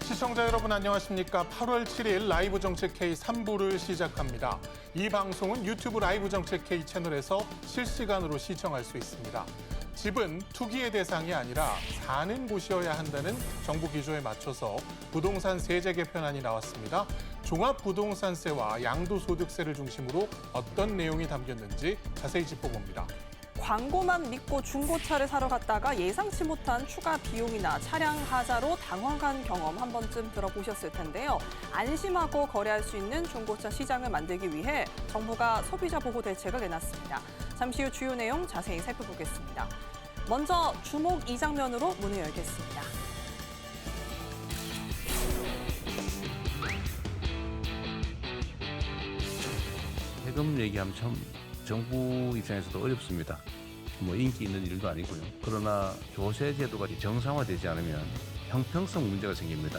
시청자 여러분 안녕하십니까? 8월 7일 라이브 정책 K 3부를 시작합니다. 이 방송은 유튜브 라이브 정책 K 채널에서 실시간으로 시청할 수 있습니다. 집은 투기의 대상이 아니라 사는 곳이어야 한다는 정부 기조에 맞춰서 부동산 세제 개편안이 나왔습니다. 종합부동산세와 양도소득세를 중심으로 어떤 내용이 담겼는지 자세히 짚어봅니다. 광고만 믿고 중고차를 사러 갔다가 예상치 못한 추가 비용이나 차량 하자로 당황한 경험 한 번쯤 들어보셨을 텐데요. 안심하고 거래할 수 있는 중고차 시장을 만들기 위해 정부가 소비자 보호 대책을 내놨습니다. 잠시 후 주요 내용 자세히 살펴보겠습니다. 먼저 주목 2장면으로 문을 열겠습니다. 세금 얘기하면 참 정부 입장에서도 어렵습니다. 뭐 인기 있는 일도 아니고요. 그러나 조세 제도가 정상화되지 않으면 형평성 문제가 생깁니다.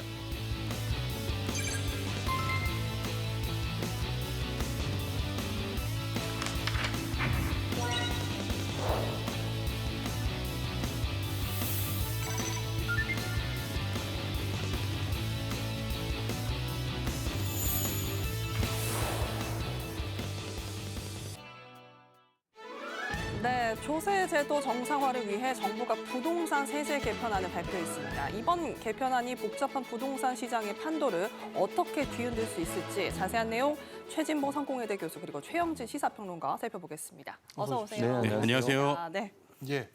네, 조세 제도 정상화를 위해 정부가 부동산 세제 개편안을 발표했습니다. 이번 개편안이 복잡한 부동산 시장의 판도를 어떻게 뒤흔들 수 있을지 자세한 내용 최진봉 성공회대 교수 그리고 최영진 시사평론가 살펴보겠습니다. 어서 오세요. 네, 안녕하세요. 아, 네. 예.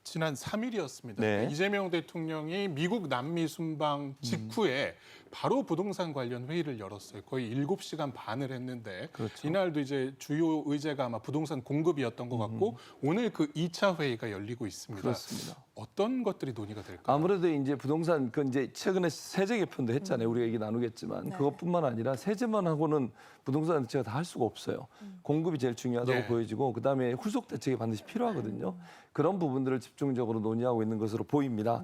지난 3일이었습니다. 네. 이재명 대통령이 미국 남미 순방 직후에 바로 부동산 관련 회의를 열었어요. 거의 7시간 반을 했는데 그렇죠. 이날도 이제 주요 의제가 아마 부동산 공급이었던 것 같고 오늘 그 2차 회의가 열리고 있습니다. 그렇습니다. 어떤 것들이 논의가 될까요? 아무래도 이제 부동산 이제 최근에 세제 개편도 했잖아요. 우리가 얘기 나누겠지만 네. 그것뿐만 아니라 세제만 하고는 부동산 대책을 다 할 수가 없어요. 공급이 제일 중요하다고 네. 보여지고 그다음에 후속 대책이 반드시 필요하거든요. 그런 부분들을 집중적으로 논의하고 있는 것으로 보입니다.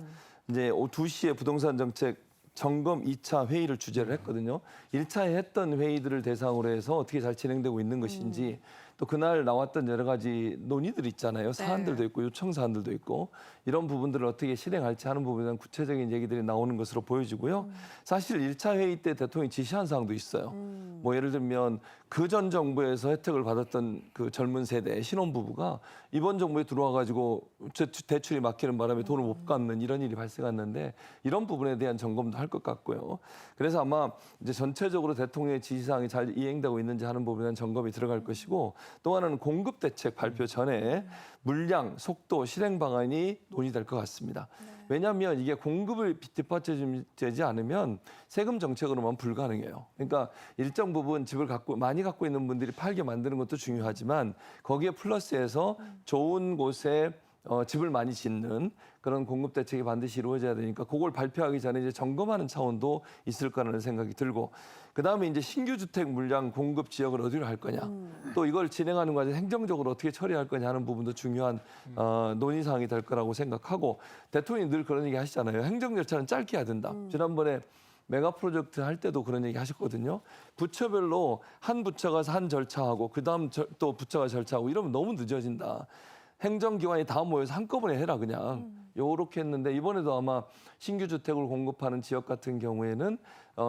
이제 오후 2시에 부동산 정책 점검 2차 회의를 주재를 했거든요. 1차에 했던 회의들을 대상으로 해서 어떻게 잘 진행되고 있는 것인지 또 그날 나왔던 여러 가지 논의들 있잖아요. 사안들도 있고 요청 사안들도 있고 이런 부분들을 어떻게 실행할지 하는 부분에 대한 구체적인 얘기들이 나오는 것으로 보여지고요. 사실 1차 회의 때 대통령이 지시한 사항도 있어요. 뭐 예를 들면 그 전 정부에서 혜택을 받았던 그 젊은 세대 신혼부부가 이번 정부에 들어와 가지고 대출이 막히는 바람에 돈을 못 갚는 이런 일이 발생했는데 이런 부분에 대한 점검도 할 것 같고요. 그래서 아마 이제 전체적으로 대통령의 지시사항이 잘 이행되고 있는지 하는 부분에 대한 점검이 들어갈 것이고 또 하나는 공급 대책 발표 전에 물량, 속도, 실행 방안이 논의될 것 같습니다. 왜냐하면 이게 공급을 뒷받쳐지지 않으면 세금 정책으로만 불가능해요. 그러니까 일정 부분 집을 많이 갖고 있는 분들이 팔게 만드는 것도 중요하지만 거기에 플러스해서 좋은 곳에 집을 많이 짓는 그런 공급 대책이 반드시 이루어져야 되니까 그걸 발표하기 전에 이제 점검하는 차원도 있을 거라는 생각이 들고 그다음에 이제 신규 주택 물량 공급 지역을 어디로 할 거냐 또 이걸 진행하는 과정에 행정적으로 어떻게 처리할 거냐 하는 부분도 중요한 논의 사항이 될 거라고 생각하고 대통령이 늘 그런 얘기 하시잖아요. 행정 절차는 짧게 해야 된다. 지난번에 메가 프로젝트 할 때도 그런 얘기 하셨거든요. 부처별로 한 부처가 한 절차하고 그다음 또 부처가 절차하고 이러면 너무 늦어진다. 행정기관이 다 모여서 한꺼번에 해라 그냥. 요렇게 했는데 이번에도 아마 신규 주택을 공급하는 지역 같은 경우에는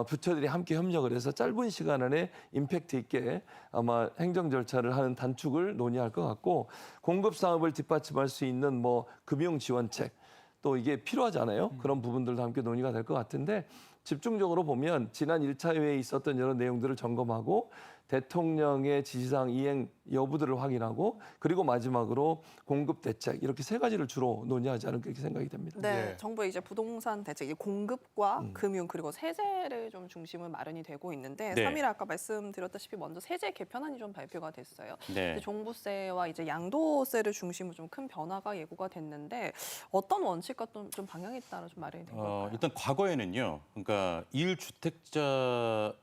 부처들이 함께 협력을 해서 짧은 시간 안에 임팩트 있게 아마 행정 절차를 하는 단축을 논의할 것 같고 공급 사업을 뒷받침할 수 있는 뭐 금융 지원책 또 이게 필요하잖아요. 그런 부분들도 함께 논의가 될 것 같은데 집중적으로 보면 지난 1차 회의에 있었던 여러 내용들을 점검하고 대통령의 지시사항 이행 여부들을 확인하고 그리고 마지막으로 공급 대책 이렇게 세 가지를 주로 논의하지 않을까 이렇게 생각이 됩니다. 네, 예. 정부의 이제 부동산 대책, 이제 공급과 금융 그리고 세제를 좀 중심을 마련이 되고 있는데 네. 3일 아까 말씀드렸다시피 먼저 세제 개편안이 좀 발표가 됐어요. 네. 이제 종부세와 이제 양도세를 중심으로 좀 큰 변화가 예고가 됐는데 어떤 원칙과 좀 방향에 따라 좀 마련이 된 걸까요? 일단 과거에는요. 그러니까 1주택자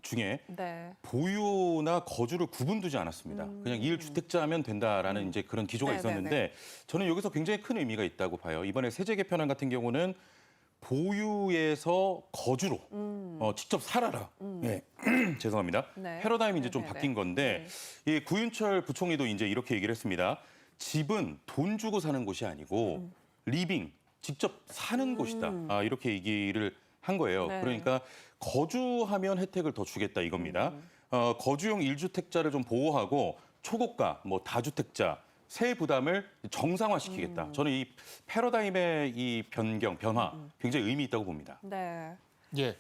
중에 네. 보유나 거주를 구분두지 않았습니다. 그냥 1주택자면 된다라는 이제 그런 기조가 네, 있었는데 네, 네. 저는 여기서 굉장히 큰 의미가 있다고 봐요. 이번에 세제 개편안 같은 경우는 보유에서 거주로 직접 살아라. 네. 죄송합니다. 네. 패러다임이 이제 좀 네, 네, 바뀐 건데 이 구윤철 부총리도 이제 이렇게 얘기를 했습니다. 집은 돈 주고 사는 곳이 아니고 리빙, 직접 사는 곳이다. 이렇게 얘기를 한 거예요. 네. 그러니까 거주하면 혜택을 더 주겠다 이겁니다. 거주용 1주택자를 좀 보호하고 초고가, 뭐 다주택자, 세액 부담을 정상화시키겠다. 저는 이 패러다임의 이 변화 굉장히 의미 있다고 봅니다. 네. 예.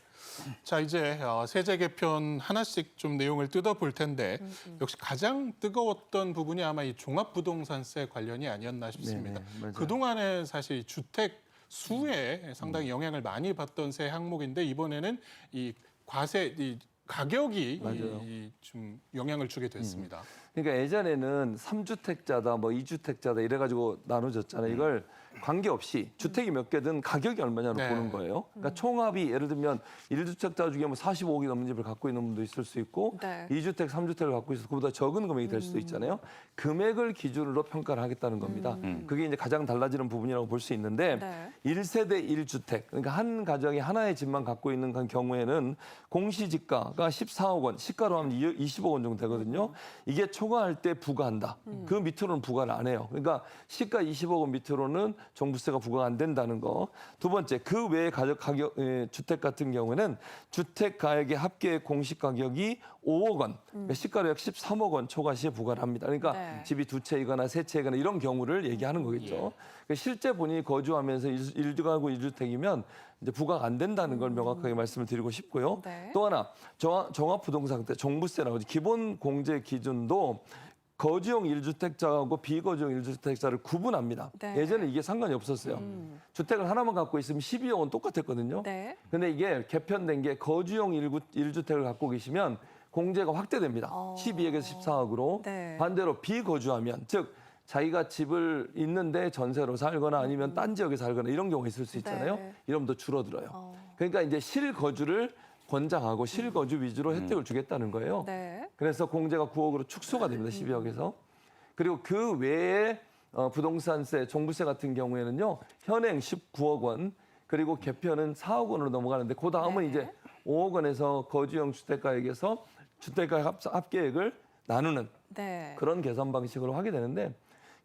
자, 이제 세제 개편 하나씩 좀 내용을 뜯어볼 텐데 역시 가장 뜨거웠던 부분이 아마 이 종합부동산세 관련이 아니었나 싶습니다. 네네, 맞아요. 그동안에 사실 주택 수에 상당히 영향을 많이 받던 세 항목인데 이번에는 이 과세 이 가격이 맞아요. 좀 영향을 주게 됐습니다. 그러니까 예전에는 3주택자다, 뭐 2주택자다 이래가지고 나눠졌잖아요. 이걸 관계없이 주택이 몇 개든 가격이 얼마냐로 네. 보는 거예요. 그러니까 총합이 예를 들면 1주택자 중에 뭐 45억이 넘는 집을 갖고 있는 분도 있을 수 있고 네. 2주택, 3주택을 갖고 있어서 그보다 적은 금액이 될 수도 있잖아요. 금액을 기준으로 평가를 하겠다는 겁니다. 그게 이제 가장 달라지는 부분이라고 볼 수 있는데 네. 1세대 1주택, 그러니까 한 가정이 하나의 집만 갖고 있는 경우에는 공시지가가 14억 원, 시가로 하면 20억 원 정도 되거든요. 이게 초과할 때 부과한다. 그 밑으로는 부과를 안 해요. 그러니까 시가 20억 원 밑으로는 종부세가 부과가 안 된다는 거. 두 번째, 그 외의 주택 같은 경우에는 주택 가액의 합계 공시 가격이 5억 원, 그러니까 시가로 약 13억 원 초과 시에 부과를 합니다. 그러니까 네. 집이 두 채이거나 세 채이거나 이런 경우를 얘기하는 거겠죠. 그러니까 실제 본인이 거주하면서 1가구 1주택이면 이제 부과가 안 된다는 걸 명확하게 말씀을 드리고 싶고요. 네. 또 하나 종합부동산 때 종부세라고 하죠. 기본 공제 기준도 거주용 1주택자하고 비거주용 1주택자를 구분합니다. 네. 예전에 이게 상관이 없었어요. 주택을 하나만 갖고 있으면 12억 원 똑같았거든요. 네. 근데 이게 개편된 게 거주용 1주택을 갖고 계시면 공제가 확대됩니다. 어. 12억에서 14억으로. 네. 반대로 비거주하면 즉 자기가 집을 있는데 전세로 살거나 아니면 딴 지역에 살거나 이런 경우가 있을 수 있잖아요. 네. 이러면 더 줄어들어요. 그러니까 이제 실거주를 권장하고 실거주 위주로 혜택을 주겠다는 거예요. 네. 그래서 공제가 9억으로 축소가 됩니다. 12억에서. 그리고 그 외에 부동산세, 종부세 같은 경우에는요. 현행 19억 원, 그리고 개편은 4억 원으로 넘어가는데 그 다음은 네. 이제 5억 원에서 거주용 주택가액에서 주택가 합계액을 나누는 네. 그런 계산 방식으로 하게 되는데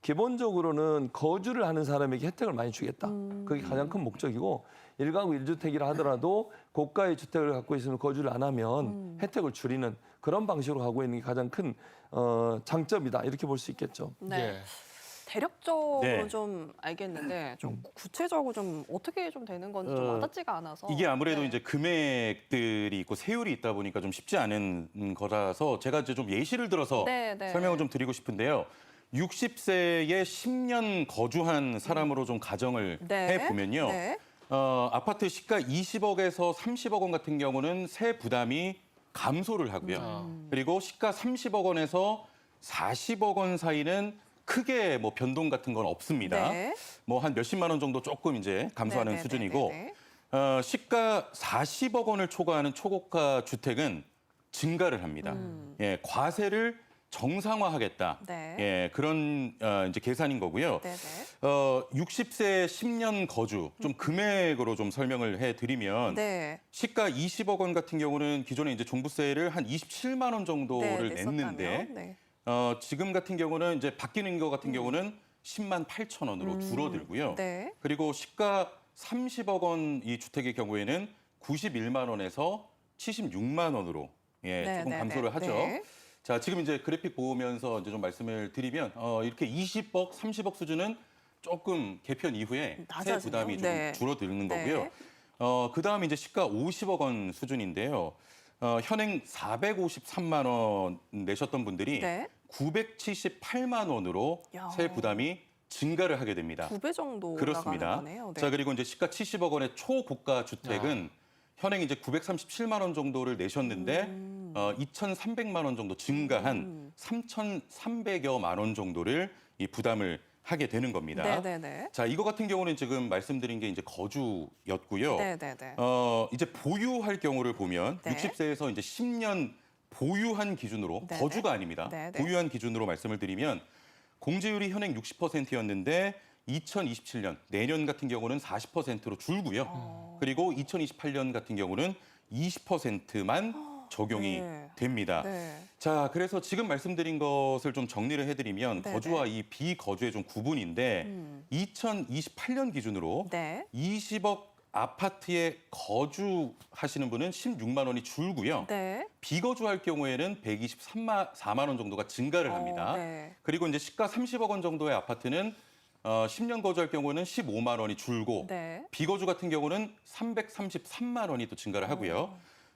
기본적으로는 거주를 하는 사람에게 혜택을 많이 주겠다. 그게 가장 큰 목적이고 1가구 1주택이라 하더라도 고가의 주택을 갖고 있으면 거주를 안 하면 혜택을 줄이는 그런 방식으로 가고 있는 게 가장 큰 장점이다. 이렇게 볼 수 있겠죠. 네. 예. 대략적으로 네. 좀 알겠는데 좀 구체적으로 좀 어떻게 좀 되는 건지 좀 와닿지가 않아서 이게 아무래도 네. 이제 금액들이 있고 세율이 있다 보니까 좀 쉽지 않은 거라서 제가 이제 좀 예시를 들어서 네, 네. 설명을 좀 드리고 싶은데요. 60세에 10년 거주한 사람으로 좀 가정을 네. 해보면요. 네. 아파트 시가 20억에서 30억 원 같은 경우는 세 부담이 감소를 하고요. 그리고 시가 30억 원에서 40억 원 사이는 크게 뭐 변동 같은 건 없습니다. 네. 뭐 한 몇십만 원 정도 조금 이제 감소하는 네, 네, 수준이고 네, 네. 시가 40억 원을 초과하는 초고가 주택은 증가를 합니다. 예, 과세를 정상화하겠다. 네. 예, 그런 이제 계산인 거고요. 네, 네. 60세 10년 거주 좀 금액으로 좀 설명을 해드리면 네. 시가 20억 원 같은 경우는 기존에 이제 종부세를 한 27만 원 정도를 네, 냈는데 냈었다면, 네. 지금 같은 경우는 이제 바뀌는 거 같은 경우는 10만 8천 원으로 줄어들고요. 네. 그리고 시가 30억 원 이 주택의 경우에는 91만 원에서 76만 원으로 네, 조금 네, 감소를 네, 하죠. 네. 자, 지금 이제 그래픽 보면서 이제 좀 말씀을 드리면 이렇게 20억, 30억 수준은 조금 개편 이후에 세 낮아지네요. 부담이 좀 네. 줄어드는 네. 거고요. 그다음에 이제 시가 50억 원 수준인데요. 현행 453만 원 내셨던 분들이 네. 978만 원으로 야. 세 부담이 증가를 하게 됩니다. 9배 정도 그렇습니다. 올라가는 거네요. 네. 자, 그리고 이제 시가 70억 원의 초고가 주택은 현행 이제 937만 원 정도를 내셨는데 2,300만 원 정도 증가한 3,300여만 원 정도를 이 부담을 하게 되는 겁니다. 네, 네, 네. 자, 이거 같은 경우는 지금 말씀드린 게 이제 거주였고요. 네, 네, 네. 이제 보유할 경우를 보면 네. 60세에서 이제 10년 보유한 기준으로 네, 거주가 아닙니다. 네, 네. 보유한 기준으로 말씀을 드리면 공제율이 현행 60%였는데 2027년 내년 같은 경우는 40%로 줄고요. 그리고 2028년 같은 경우는 20%만 적용이 네. 됩니다. 네. 자, 그래서 지금 말씀드린 것을 좀 정리를 해드리면 네, 거주와 이 비거주의 좀 구분인데 2028년 기준으로 네. 20억 아파트에 거주하시는 분은 16만 원이 줄고요. 네. 비거주할 경우에는 124만 원 정도가 증가를 합니다. 네. 그리고 이제 시가 30억 원 정도의 아파트는 10년 거주할 경우는 15만 원이 줄고 네. 비거주 같은 경우는 333만 원이 또 증가를 하고요.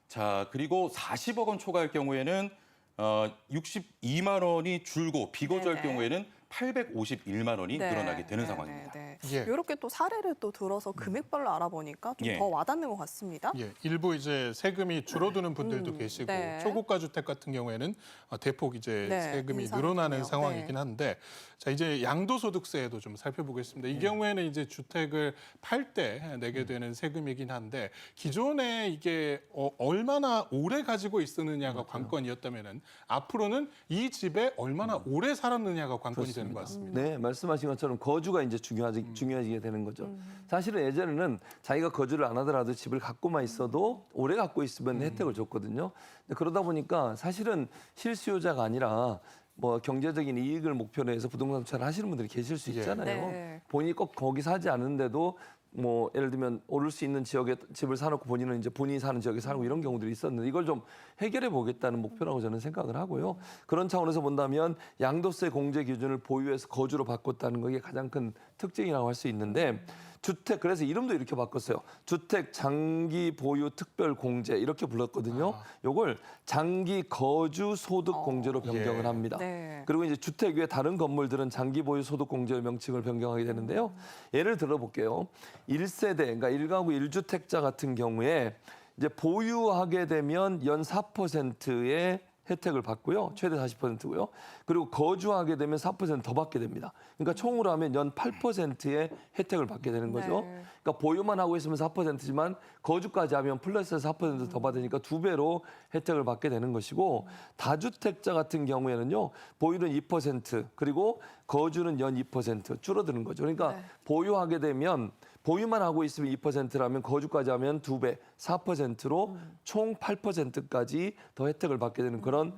자, 그리고 40억 원 초과할 경우에는 62만 원이 줄고 비거주할 네네. 경우에는 851만 원이 네. 늘어나게 되는 네, 상황입니다. 네, 예. 이렇게 또 사례를 또 들어서 금액별로 알아보니까 좀 예. 더 와닿는 것 같습니다. 예, 일부 이제 세금이 줄어드는 분들도 계시고 네. 초고가 주택 같은 경우에는 대폭 이제 네, 세금이 인상이 늘어나는 되네요. 상황이긴 한데 자 이제 양도소득세도 좀 살펴보겠습니다. 이 경우에는 이제 주택을 팔 때 내게 되는 세금이긴 한데 기존에 이게 얼마나 오래 가지고 있었느냐가 관건이었다면은 앞으로는 이 집에 얼마나 오래 살았느냐가 관건이 되는 것 같습니다. 네, 말씀하신 것처럼 거주가 이제 중요해지게 되는 거죠. 사실은 예전에는 자기가 거주를 안 하더라도 집을 갖고만 있어도 오래 갖고 있으면 혜택을 줬거든요. 근데 그러다 보니까 사실은 실수요자가 아니라 뭐 경제적인 이익을 목표로 해서 부동산 투자를 하시는 분들이 계실 수 예. 있잖아요. 네. 본인이 꼭 거기 사지 않은데도 뭐 예를 들면 오를 수 있는 지역에 집을 사놓고 본인은 이제 본인이 사는 지역에 살고 이런 경우들이 있었는데 이걸 좀 해결해 보겠다는 목표라고 저는 생각을 하고요. 그런 차원에서 본다면 양도세 공제 기준을 보유해서 거주로 바꿨다는 게 가장 큰 특징이라고 할 수 있는데 주택 그래서 이름도 이렇게 바꿨어요. 주택 장기 보유 특별 공제 이렇게 불렀거든요. 요걸 장기 거주 소득 공제로 변경을 예. 합니다. 네. 그리고 이제 주택 외 다른 건물들은 장기 보유 소득 공제 명칭을 변경하게 되는데요. 예를 들어 볼게요. 1세대 그러니까 1가구 1주택자 같은 경우에 이제 보유하게 되면 연 4%의 혜택을 받고요. 최대 40%고요. 그리고 거주하게 되면 4%더 받게 됩니다. 그러니까 총으로 하면 연 8%의 혜택을 받게 되는 거죠. 네. 그러니까 보유만 하고 있으면 4%지만 거주까지 하면 플러스해서 4%더 받으니까 2배로 혜택을 받게 되는 것이고 다주택자 같은 경우에는요. 보유는 2% 그리고 거주는 연 2% 줄어드는 거죠. 그러니까 네. 보유하게 되면 보유만 하고 있으면 2%라면 거주까지 하면 2배, 4%로 총 8%까지 더 혜택을 받게 되는 그런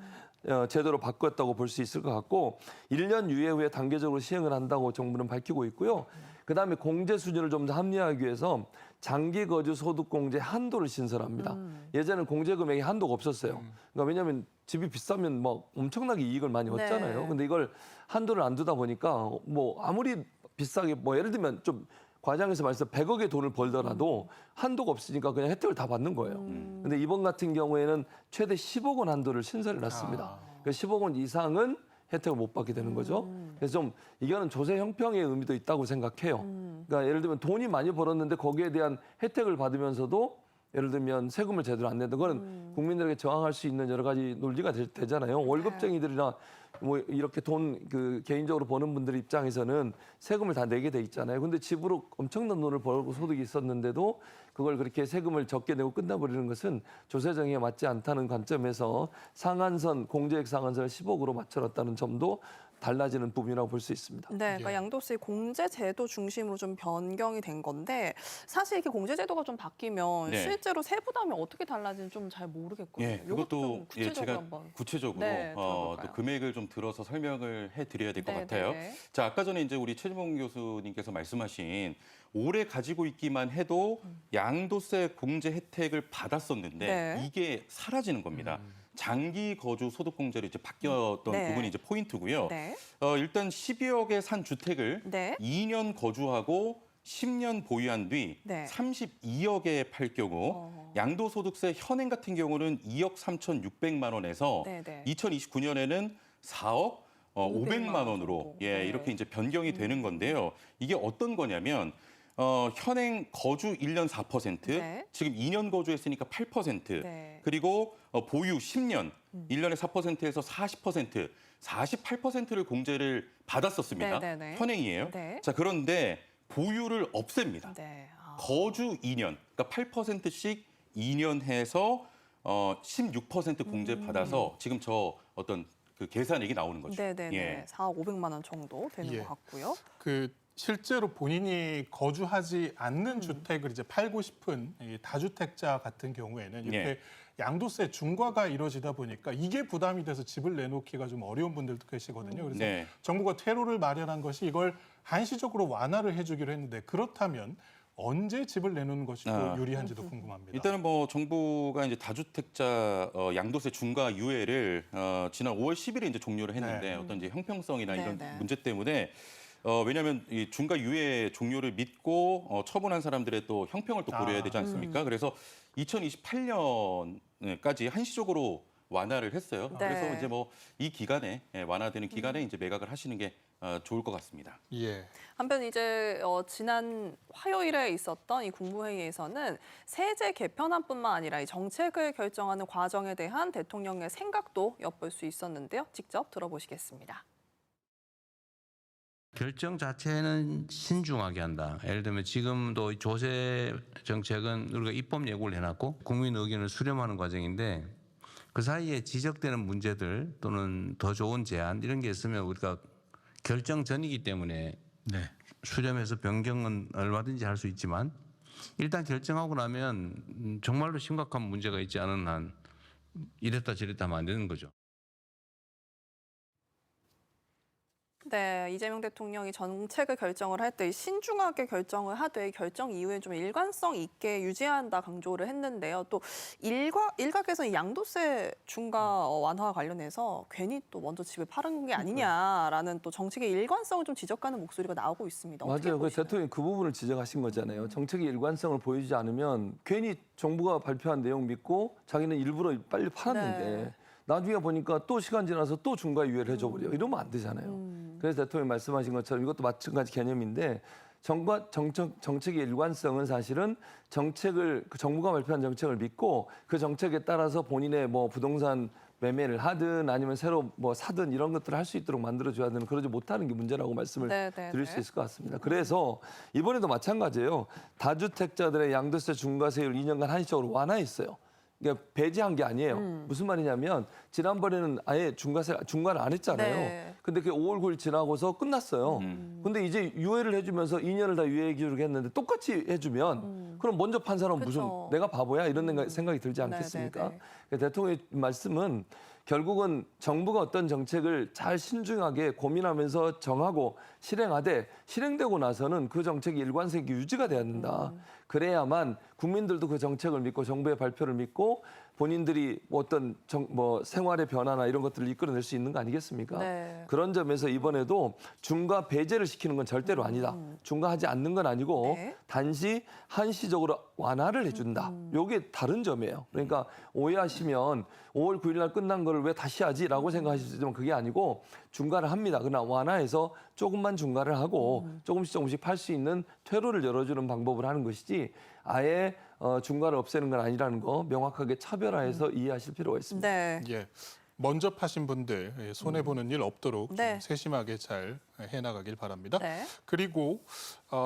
제도로 바꿨다고 볼 수 있을 것 같고 1년 유예 후에 단계적으로 시행을 한다고 정부는 밝히고 있고요. 그다음에 공제 수준을 좀 더 합리화하기 위해서 장기 거주 소득 공제 한도를 신설합니다. 예전에는 공제 금액이 한도가 없었어요. 그러니까 왜냐하면 집이 비싸면 막 엄청나게 이익을 많이 얻잖아요. 네. 근데 이걸 한도를 안 두다 보니까 뭐 아무리 비싸게 뭐 예를 들면 좀 과장해서 말해서 100억의 돈을 벌더라도 한도가 없으니까 그냥 혜택을 다 받는 거예요. 근데 이번 같은 경우에는 최대 10억 원 한도를 신설해 놨습니다. 그래서 10억 원 이상은 혜택을 못 받게 되는 거죠. 그래서 좀 이거는 조세 형평의 의미도 있다고 생각해요. 그러니까 예를 들면 돈이 많이 벌었는데 거기에 대한 혜택을 받으면서도 예를 들면 세금을 제대로 안 낸다. 그거는 국민들에게 저항할 수 있는 여러 가지 논리가 되잖아요. 월급쟁이들이나 뭐 이렇게 돈 그 개인적으로 버는 분들 입장에서는 세금을 다 내게 돼 있잖아요. 근데 집으로 엄청난 돈을 벌고 소득이 있었는데도 그걸 그렇게 세금을 적게 내고 끝나버리는 것은 조세 정의에 맞지 않다는 관점에서 상한선 공제액 상한선을 10억으로 맞춰놨다는 점도 달라지는 부분이라고 볼 수 있습니다. 네, 그러니까 양도세 공제 제도 중심으로 좀 변경이 된 건데 사실 이렇게 공제 제도가 좀 바뀌면 네. 실제로 세부담이 어떻게 달라지는지 좀 잘 모르겠거든요. 예, 요것도 그것도 좀 구체적으로 제가 한번. 구체적으로 네, 또 들어볼까요? 금액을 좀 들어서 설명을 해드려야 될 것 네, 같아요. 네. 자, 아까 전에 이제 우리 최진봉 교수님께서 말씀하신 오래 가지고 있기만 해도 양도세 공제 혜택을 받았었는데 네. 이게 사라지는 겁니다. 장기 거주 소득 공제로 이제 바뀌었던 네. 부분이 이제 포인트고요. 네. 일단 12억에 산 주택을 네. 2년 거주하고 10년 보유한 뒤 네. 32억에 팔 경우 양도소득세 현행 같은 경우는 2억 3,600만 원에서 네, 네. 2029년에는 4억 500만 원으로 정도. 예, 네. 이렇게 이제 변경이 되는 건데요. 이게 어떤 거냐면 현행 거주 1년 4%, 네. 지금 2년 거주했으니까 8%, 네. 그리고 보유 10년, 1년에 4%에서 40%, 48%를 공제를 받았었습니다. 네, 네, 네. 현행이에요. 네. 자, 그런데 보유를 없앱니다. 네. 아. 거주 2년, 그러니까 8%씩 2년 해서 16% 공제 받아서 지금 저 어떤 그 계산액이 나오는 거죠. 네네네. 예. 4억 500만 원 정도 되는 예. 것 같고요. 그 실제로 본인이 거주하지 않는 주택을 이제 팔고 싶은 이 다주택자 같은 경우에는 이렇게 예. 양도세 중과가 이루어지다 보니까 이게 부담이 돼서 집을 내놓기가 좀 어려운 분들도 계시거든요. 그래서 네. 정부가 퇴로를 마련한 것이 이걸 한시적으로 완화를 해주기로 했는데 그렇다면 언제 집을 내놓는 것이 또 아. 유리한지도 궁금합니다. 일단은 뭐 정부가 이제 다주택자 양도세 중과 유예를 지난 5월 10일에 이제 종료를 했는데 네. 어떤 이제 형평성이나 네, 이런 네. 문제 때문에 왜냐하면 이 중과 유예 종료를 믿고 처분한 사람들의 또 형평을 또 고려해야 되지 않습니까? 그래서 2028년까지 한시적으로 완화를 했어요. 네. 그래서 이제 뭐 이 기간에 완화되는 기간에 이제 매각을 하시는 게 좋을 것 같습니다. 예. 한편 이제 지난 화요일에 있었던 이 국무회의에서는 세제 개편안뿐만 아니라 이 정책을 결정하는 과정에 대한 대통령의 생각도 엿볼 수 있었는데요. 직접 들어보시겠습니다. 결정 자체는 신중하게 한다. 예를 들면 지금도 조세 정책은 우리가 입법 예고를 해놨고 국민 의견을 수렴하는 과정인데 그 사이에 지적되는 문제들 또는 더 좋은 제안 이런 게 있으면 우리가 결정 전이기 때문에 수렴해서 변경은 얼마든지 할 수 있지만 일단 결정하고 나면 정말로 심각한 문제가 있지 않은 한 이랬다 저랬다 하면 안 되는 거죠. 네, 이재명 대통령이 정책을 결정을 할 때 신중하게 결정을 하되 결정 이후에 좀 일관성 있게 유지해야 한다 강조를 했는데요. 또 일각에서 이 양도세 중과 완화 관련해서 괜히 또 먼저 집을 파는 게 아니냐라는 또 정책의 일관성을 좀 지적하는 목소리가 나오고 있습니다. 어떻게 맞아요. 그 보시나요? 대통령이 그 부분을 지적하신 거잖아요. 정책의 일관성을 보여주지 않으면 괜히 정부가 발표한 내용 믿고 자기는 일부러 빨리 팔았는데 네. 나중에 보니까 또 시간 지나서 또 중과 유예를 해줘버려. 이러면 안 되잖아요. 그래서 대통령이 말씀하신 것처럼 이것도 마찬가지 개념인데 정책의 일관성은 사실은 그 정부가 발표한 정책을 믿고 그 정책에 따라서 본인의 뭐 부동산 매매를 하든 아니면 새로 뭐 사든 이런 것들을 할 수 있도록 만들어줘야 되는 그러지 못하는 게 문제라고 말씀을 드릴 수 있을 것 같습니다. 그래서 이번에도 마찬가지예요. 다주택자들의 양도세 중과세율 2년간 한시적으로 완화했어요. 그러니까 배제한 게 아니에요. 무슨 말이냐면 지난번에는 아예 중과를 안 했잖아요. 네. 근데 그게 5월 9일 지나고서 끝났어요. 근데 이제 유예를 해주면서 2년을 다 유예 기준으로 했는데 똑같이 해주면 그럼 먼저 판 사람은 무슨 그쵸. 내가 바보야 이런 생각이 들지 않겠습니까? 네. 그러니까 대통령의 말씀은 결국은 정부가 어떤 정책을 잘 신중하게 고민하면서 정하고 실행하되 실행되고 나서는 그 정책이 일관성이 유지가 돼야 된다. 그래야만 국민들도 그 정책을 믿고 정부의 발표를 믿고 본인들이 어떤 생활의 변화나 이런 것들을 이끌어낼 수 있는 거 아니겠습니까? 네. 그런 점에서 이번에도 중과 배제를 시키는 건 절대로 아니다. 중과하지 않는 건 아니고 네. 단지 한시적으로 완화를 해준다. 이게 다른 점이에요. 그러니까 오해하시면 5월 9일 날 끝난 거를 왜 다시 하지라고 생각하실 수 있지만 그게 아니고 중과를 합니다. 그러나 완화해서 조금만 중과를 하고 조금씩 팔 수 있는 퇴로를 열어주는 방법을 하는 것이지 아예 중과를 없애는 건 아니라는 거 명확하게 차별화해서 이해하실 필요가 있습니다. 네. 예. 먼저 파신 분들 손해 보는 일 없도록 네. 좀 세심하게 잘 해나가길 바랍니다. 네. 그리고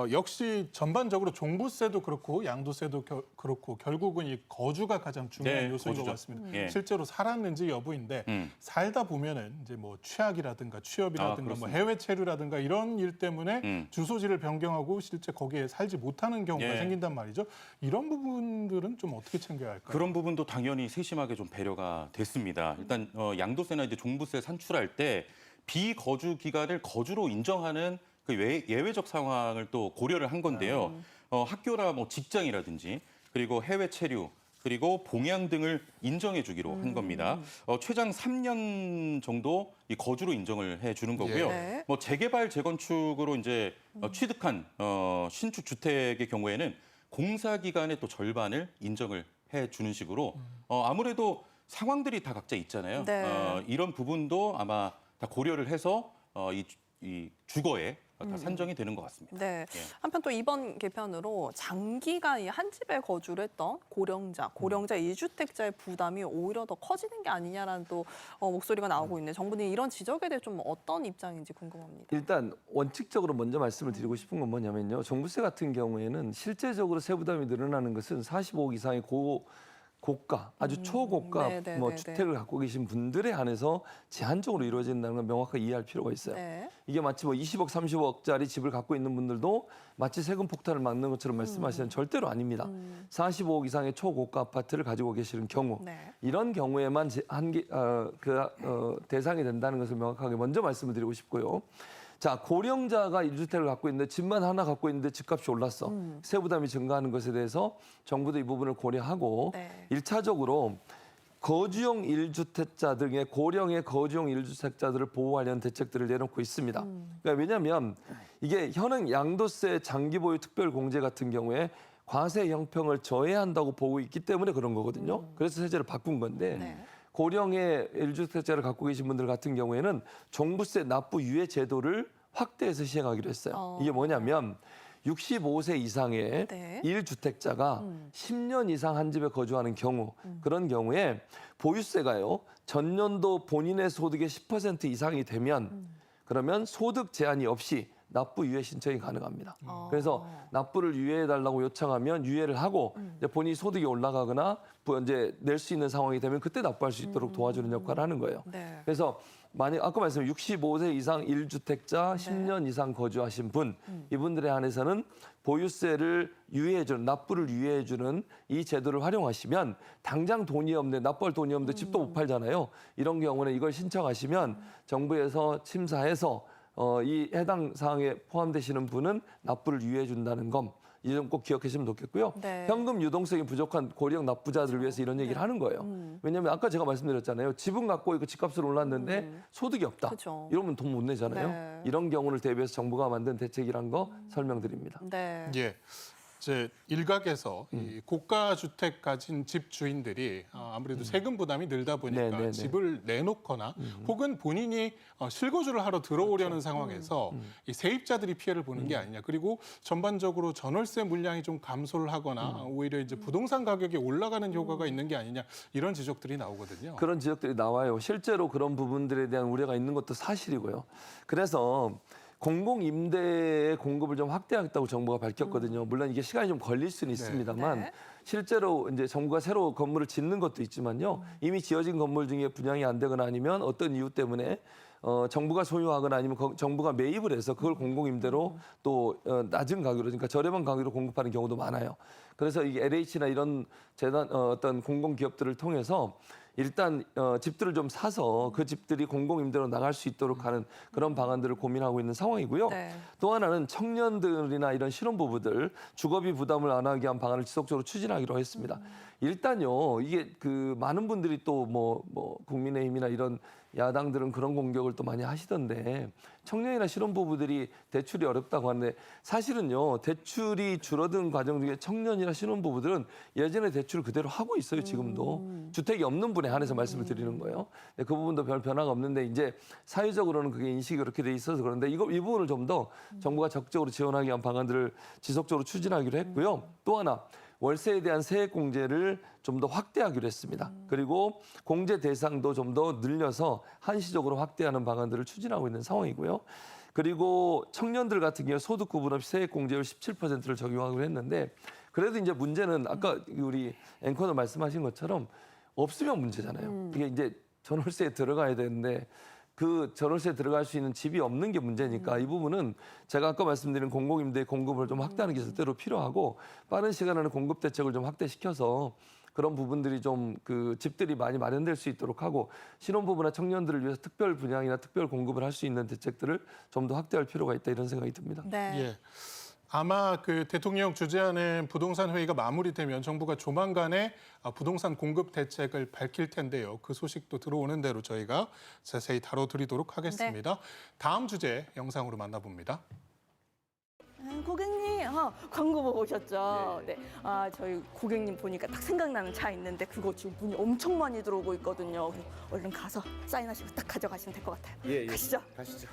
역시 전반적으로 종부세도 그렇고 양도세도 그렇고 결국은 이 거주가 가장 중요한 네, 요소인 것 거주죠. 같습니다. 예. 실제로 살았는지 여부인데 살다 보면은 이제 뭐 취약이라든가 취업이라든가 뭐 그렇습니다. 해외 체류라든가 이런 일 때문에 주소지를 변경하고 실제 거기에 살지 못하는 경우가 예. 생긴단 말이죠. 이런 부분들은 좀 어떻게 챙겨야 할까요? 그런 부분도 당연히 세심하게 좀 배려가 됐습니다. 일단 양도세나 이제 종부세 산출할 때 비거주 기간을 거주로 인정하는 그 예외적 상황을 또 고려를 한 건데요. 학교나 뭐 직장이라든지 그리고 해외 체류 그리고 봉양 등을 인정해 주기로 한 겁니다. 최장 3년 정도 이 거주로 인정을 해 주는 거고요. 네. 뭐 재개발 재건축으로 이제 취득한 신축 주택의 경우에는 공사 기간의 또 절반을 인정을 해 주는 식으로 아무래도 상황들이 다 각자 있잖아요. 네. 이런 부분도 아마 다 고려를 해서 이 주거에 다 산정이 되는 것 같습니다. 네. 예. 한편 또 이번 개편으로 장기간 이 한 집에 거주를 했던 고령자 2주택자의 부담이 오히려 더 커지는 게 아니냐라는 또 목소리가 나오고 있는데 정부는 이런 지적에 대해 좀 어떤 입장인지 궁금합니다. 일단 원칙적으로 먼저 말씀을 드리고 싶은 건 뭐냐면요. 종부세 같은 경우에는 실제적으로 세부담이 늘어나는 것은 45억 이상의 고가, 아주 초고가 네네네네. 주택을 갖고 계신 분들에 한해서 제한적으로 이루어진다는 걸 명확하게 이해할 필요가 있어요. 네. 이게 마치 뭐 20억, 30억짜리 집을 갖고 있는 분들도 마치 세금 폭탄을 막는 것처럼 말씀하시는 절대로 아닙니다. 45억 이상의 초고가 아파트를 가지고 계시는 경우 네. 이런 경우에만 대상이 된다는 것을 명확하게 먼저 말씀을 드리고 싶고요. 자, 고령자가 1주택을 갖고 있는데 집만 하나 갖고 있는데 집값이 올랐어. 세부담이 증가하는 것에 대해서 정부도 이 부분을 고려하고 네. 1차적으로 거주용 1주택자 등의 고령의 거주용 1주택자들을 보호하려는 대책들을 내놓고 있습니다. 그러니까 왜냐하면 이게 현행 양도세 장기 보유 특별 공제 같은 경우에 과세 형평을 저해한다고 보고 있기 때문에 그런 거거든요. 그래서 세제를 바꾼 건데 네. 고령의 1주택자를 갖고 계신 분들 같은 경우에는 종부세 납부 유예 제도를 확대해서 시행하기로 했어요. 이게 뭐냐면 65세 이상의 네. 1주택자가 10년 이상 한 집에 거주하는 경우 그런 경우에 보유세가요. 전년도 본인의 소득의 10% 이상이 되면 그러면 소득 제한이 없이 납부 유예 신청이 가능합니다. 그래서 납부를 유예해달라고 요청하면 유예를 하고 이제 본인이 소득이 올라가거나 이제 낼 수 있는 상황이 되면 그때 납부할 수 있도록 도와주는 역할을 하는 거예요. 네. 그래서 만약 아까 말씀드린 65세 이상 1주택자 10년 이상 거주하신 분 이분들에 한해서는 보유세를 유예해주는 납부를 유예해주는 이 제도를 활용하시면 당장 돈이 없는데 납부할 돈이 없는데 집도 못 팔잖아요. 이런 경우는 이걸 신청하시면 정부에서 심사해서 이 해당 사항에 포함되시는 분은 납부를 유예해 준다는 점. 이 점 꼭 기억하시면 좋겠고요. 네. 현금 유동성이 부족한 고령 납부자들을 위해서 이런 얘기를 하는 거예요. 왜냐하면 아까 제가 말씀드렸잖아요. 집은 갖고 있고 집값은 올랐는데 소득이 없다. 그쵸. 이러면 돈 못 내잖아요. 네. 이런 경우를 대비해서 정부가 만든 대책이란 거 설명드립니다. 네. 예. 이제 일각에서 이 고가 주택 가진 집 주인들이 아무래도 세금 부담이 늘다 보니까 네, 네, 네. 집을 내놓거나 혹은 본인이 실거주를 하러 들어오려는 그렇죠. 상황에서 이 세입자들이 피해를 보는 게 아니냐. 그리고 전반적으로 전월세 물량이 좀 감소를 하거나 오히려 이제 부동산 가격이 올라가는 효과가 있는 게 아니냐 이런 지적들이 나오거든요. 그런 지적들이 나와요. 실제로 그런 부분들에 대한 우려가 있는 것도 사실이고요. 그래서 공공임대의 공급을 좀 확대하겠다고 정부가 밝혔거든요. 물론 이게 시간이 좀 걸릴 수는 있습니다만 네. 실제로 이제 정부가 새로 건물을 짓는 것도 있지만요. 이미 지어진 건물 중에 분양이 안 되거나 아니면 어떤 이유 때문에 정부가 소유하거나 아니면 정부가 매입을 해서 그걸 공공임대로 또 낮은 가격으로 그러니까 저렴한 가격으로 공급하는 경우도 많아요. 그래서 이 LH나 이런 재단 어떤 공공기업들을 통해서 일단 집들을 좀 사서 그 집들이 공공임대로 나갈 수 있도록 하는 그런 방안들을 고민하고 있는 상황이고요. 네. 또 하나는 청년들이나 이런 신혼부부들 주거비 부담을 안 하게 한 방안을 지속적으로 추진하기로 했습니다. 일단요, 이게 그 많은 분들이 또 뭐 국민의힘이나 이런 야당들은 그런 공격을 또 많이 하시던데 청년이나 신혼부부들이 대출이 어렵다고 하는데 사실은요 대출이 줄어든 과정 중에 청년이나 신혼부부들은 예전에 대출을 그대로 하고 있어요 지금도 주택이 없는 분에 한해서 말씀을 드리는 거예요. 근데 그 부분도 별 변화가 없는데 이제 사회적으로는 그게 인식이 그렇게 돼 있어서 그런데 이 부분을 좀 더 정부가 적극적으로 지원하기 위한 방안들을 지속적으로 추진하기로 했고요. 또 하나 월세에 대한 세액 공제를 좀 더 확대하기로 했습니다. 그리고 공제 대상도 좀 더 늘려서 한시적으로 확대하는 방안들을 추진하고 있는 상황이고요. 그리고 청년들 같은 경우 소득 구분 없이 세액 공제율 17%를 적용하기로 했는데 그래도 이제 문제는 아까 우리 앵커도 말씀하신 것처럼 없으면 문제잖아요. 이게 이제 전월세에 들어가야 되는데 그 전월세에 들어갈 수 있는 집이 없는 게 문제니까 이 부분은 제가 아까 말씀드린 공공임대 공급을 좀 확대하는 게 절대로 필요하고 빠른 시간 안에 공급 대책을 좀 확대시켜서 그런 부분들이 좀 그 집들이 많이 마련될 수 있도록 하고 신혼부부나 청년들을 위해서 특별 분양이나 특별 공급을 할 수 있는 대책들을 좀 더 확대할 필요가 있다 이런 생각이 듭니다. 네. 예. 아마 그 대통령 주재하는 부동산 회의가 마무리되면 정부가 조만간에 부동산 공급 대책을 밝힐 텐데요. 그 소식도 들어오는 대로 저희가 자세히 다뤄드리도록 하겠습니다. 다음 주제 영상으로 만나봅니다. 고객님, 광고 보고 오셨죠? 네. 저희 고객님 보니까 딱 생각나는 차 있는데 그거 지금 문이 엄청 많이 들어오고 있거든요. 그래서 얼른 가서 사인하시고 딱 가져가시면 될 것 같아요. 예. 가시죠. 가시죠.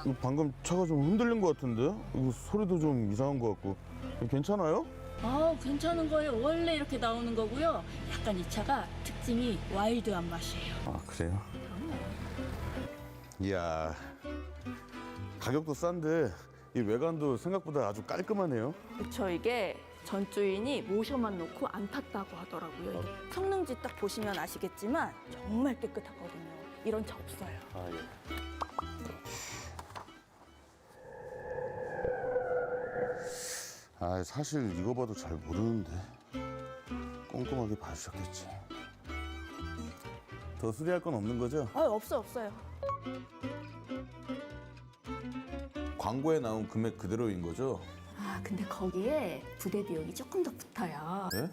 이거 방금 차가 좀 흔들린 것 같은데? 이거 소리도 좀 이상한 것 같고. 이거 괜찮아요? 괜찮은 거예요. 원래 이렇게 나오는 거고요. 약간 이 차가 특징이 와일드한 맛이에요. 아, 그래요? 이야, 가격도 싼데 이 외관도 생각보다 아주 깔끔하네요. 그쵸, 이게 전 주인이 모셔만 놓고 안 탔다고 하더라고요. 이게 성능지 딱 보시면 아시겠지만 정말 깨끗하거든요. 이런 차 없어요. 아, 예. 아, 사실 이거 봐도 잘 모르는데 꼼꼼하게 봐주셨겠지. 더 수리할 건 없는 거죠? 없어요. 광고에 나온 금액 그대로인 거죠? 아, 근데 거기에 부대 비용이 조금 더 붙어요. 예?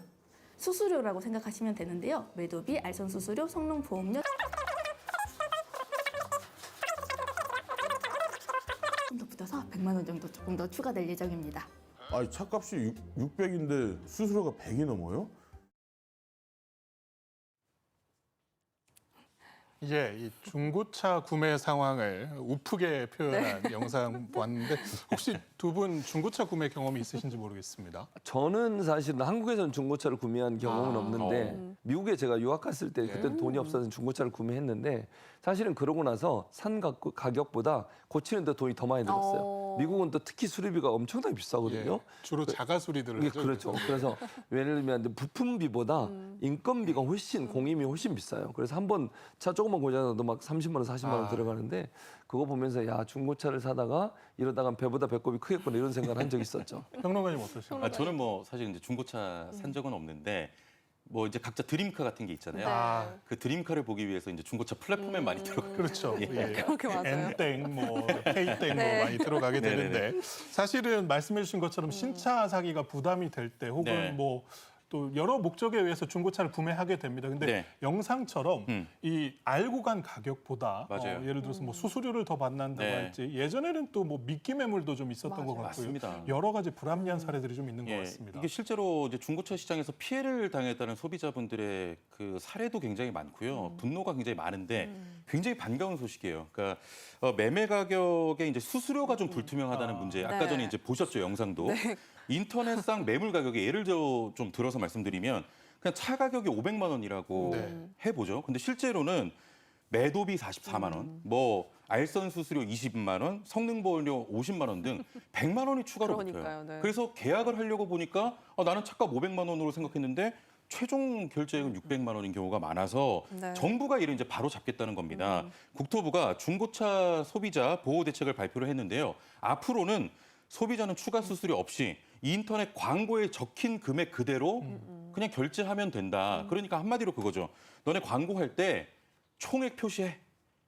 수수료라고 생각하시면 되는데요. 매도비, 알선 수수료, 성능 보험료 조금 더 붙어서 100만 원 정도 조금 더 추가될 예정입니다. 아니 차값이 600인데 수수료가 100이 넘어요? 예, 이 중고차 구매 상황을 우프게 표현한 영상 봤는데 혹시 두 분 중고차 구매 경험이 있으신지 모르겠습니다. 저는 사실은 한국에서는 중고차를 구매한 경험은 없는데 미국에 제가 유학 갔을 때 그때 돈이 없어서 중고차를 구매했는데 사실은 그러고 나서 산 가격보다 고치는 데 돈이 더 많이 들었어요. 미국은 또 특히 수리비가 엄청나게 비싸거든요. 예, 주로 자가 수리들을 예, 하죠. 그렇죠. 그래서 예를 들면 부품비보다 인건비가 훨씬 공임이 훨씬 비싸요. 그래서 한 번 차 조금만 고장나도 막 30만 원, 40만 원 들어가는데 그거 보면서 야 중고차를 사다가 이러다가 배보다 배꼽이 크겠구나 이런 생각을 한 적이 있었죠. 평론가님 어떠신가요? 저는 뭐 사실 이제 중고차 산 적은 없는데 뭐 이제 각자 드림카 같은 게 있잖아요. 아, 그 드림카를 보기 위해서 이제 중고차 플랫폼에 많이 들어가요. 그렇죠. 예. 그렇게 맞아요. N땡, 뭐 K땡 네. 뭐 많이 들어가게 네네네. 되는데 사실은 말씀해주신 것처럼 신차 사기가 부담이 될 때 혹은 네. 뭐 또 여러 목적에 의해서 중고차를 구매하게 됩니다. 근데 네. 영상처럼 이 알고 간 가격보다 맞아요. 예를 들어서 뭐 수수료를 더 받는다고 네. 할지 예전에는 또 뭐 미끼 매물도 좀 있었던 것 같고요. 맞습니다. 여러 가지 불합리한 사례들이 좀 있는 것 예, 같습니다. 이게 실제로 이제 중고차 시장에서 피해를 당했다는 소비자분들의 그 사례도 굉장히 많고요. 분노가 굉장히 많은데 굉장히 반가운 소식이에요. 그러니까 매매 가격에 이제 수수료가 좀 불투명하다는 문제. 아까 네. 전에 이제 보셨죠, 영상도. 인터넷상 매물 가격에 예를 들어 좀 들어서 말씀드리면 그냥 차 가격이 500만 원이라고 네. 해보죠. 근데 실제로는 매도비 44만 원, 뭐 알선 수수료 20만 원, 성능 보험료 50만 원 등 100만 원이 추가로 그러니까요, 붙어요. 네. 그래서 계약을 하려고 보니까 나는 차값 500만 원으로 생각했는데 최종 결제액은 600만 원인 경우가 많아서 네. 정부가 이를 이제 바로 잡겠다는 겁니다. 국토부가 중고차 소비자 보호 대책을 발표를 했는데요. 앞으로는 소비자는 추가 수수료 없이 인터넷 광고에 적힌 금액 그대로 그냥 결제하면 된다. 그러니까 한마디로 그거죠. 너네 광고할 때 총액 표시해.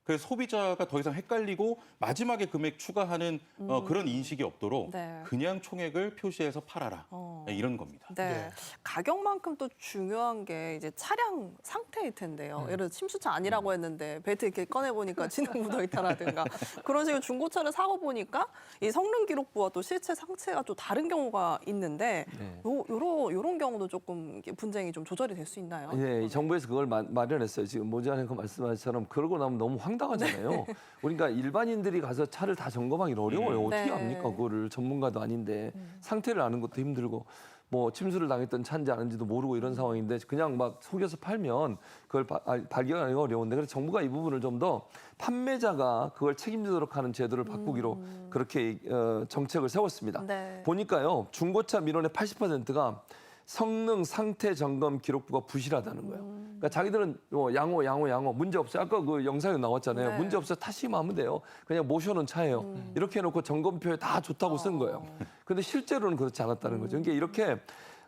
그래서 소비자가 더 이상 헷갈리고 마지막에 금액 추가하는 그런 인식이 없도록 네. 그냥 총액을 표시해서 팔아라. 네, 이런 겁니다. 네. 네. 가격만큼 또 중요한 게 이제 차량 상태일 텐데요. 예를 들어 침수차 아니라고 했는데 벨트 이렇게 꺼내 보니까 진흙 묻어 있다라든가 그런 식으로 중고차를 사고 보니까 이 성능 기록부와 또 실체 상태가 또 다른 경우가 있는데 네. 요런 경우도 조금 이렇게 분쟁이 좀 조절이 될 수 있나요? 예, 이 정부에서 그걸 마련했어요. 지금 모자란 거 말씀하신 것처럼 그러고 나면 너무 황당하잖아요. 그러니까 일반인들이 가서 차를 다 점검하기 어려워요. 어떻게 네. 합니까? 그거를 전문가도 아닌데 상태를 아는 것도 힘들고 뭐 침수를 당했던 차인지 아닌지도 모르고 이런 상황인데 그냥 막 속여서 팔면 그걸 발견하기가 어려운데 그래서 정부가 이 부분을 좀 더 판매자가 그걸 책임지도록 하는 제도를 바꾸기로 그렇게 정책을 세웠습니다. 네. 보니까요 중고차 민원의 80%가 성능 상태 점검 기록부가 부실하다는 거예요. 그러니까 자기들은 양호 문제 없어요. 아까 그 영상에 나왔잖아요. 네. 문제 없어요. 타시면 하면 돼요. 그냥 모셔놓은 차예요. 이렇게 해놓고 점검표에 다 좋다고 쓴 거예요. 근데 실제로는 그렇지 않았다는 거죠. 그러니까 이렇게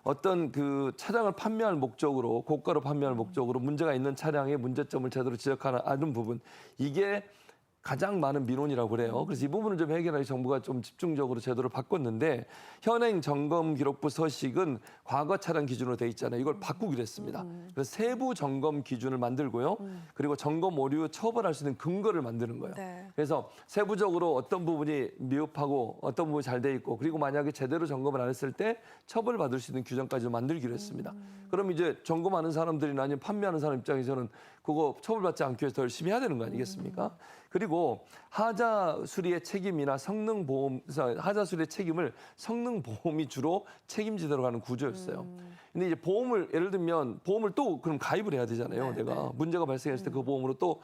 어떤 그 차량을 판매할 목적으로 고가로 판매할 목적으로 문제가 있는 차량의 문제점을 제대로 지적하는 부분 이게 가장 많은 민원이라고 그래요. 그래서 이 부분을 좀 해결하기 정부가 좀 집중적으로 제도를 바꿨는데 현행 점검 기록부 서식은 과거 차량 기준으로 돼 있잖아요. 이걸 바꾸기로 했습니다. 그래서 세부 점검 기준을 만들고요. 그리고 점검 오류 처벌할 수 있는 근거를 만드는 거예요. 네. 그래서 세부적으로 어떤 부분이 미흡하고 어떤 부분이 잘 돼 있고 그리고 만약에 제대로 점검을 안 했을 때 처벌받을 수 있는 규정까지 만들기로 했습니다. 그럼 이제 점검하는 사람들이나 아니면 판매하는 사람 입장에서는 그거 처벌받지 않기 위해서 더 열심히 해야 되는 거 아니겠습니까? 그리고 하자 수리의 책임이나 성능 보험, 하자 수리의 책임을 성능 보험이 주로 책임지도록 하는 구조였어요. 근데 이제 보험을 예를 들면 보험을 또 그럼 가입을 해야 되잖아요. 내가 문제가 발생했을 때 그 보험으로 또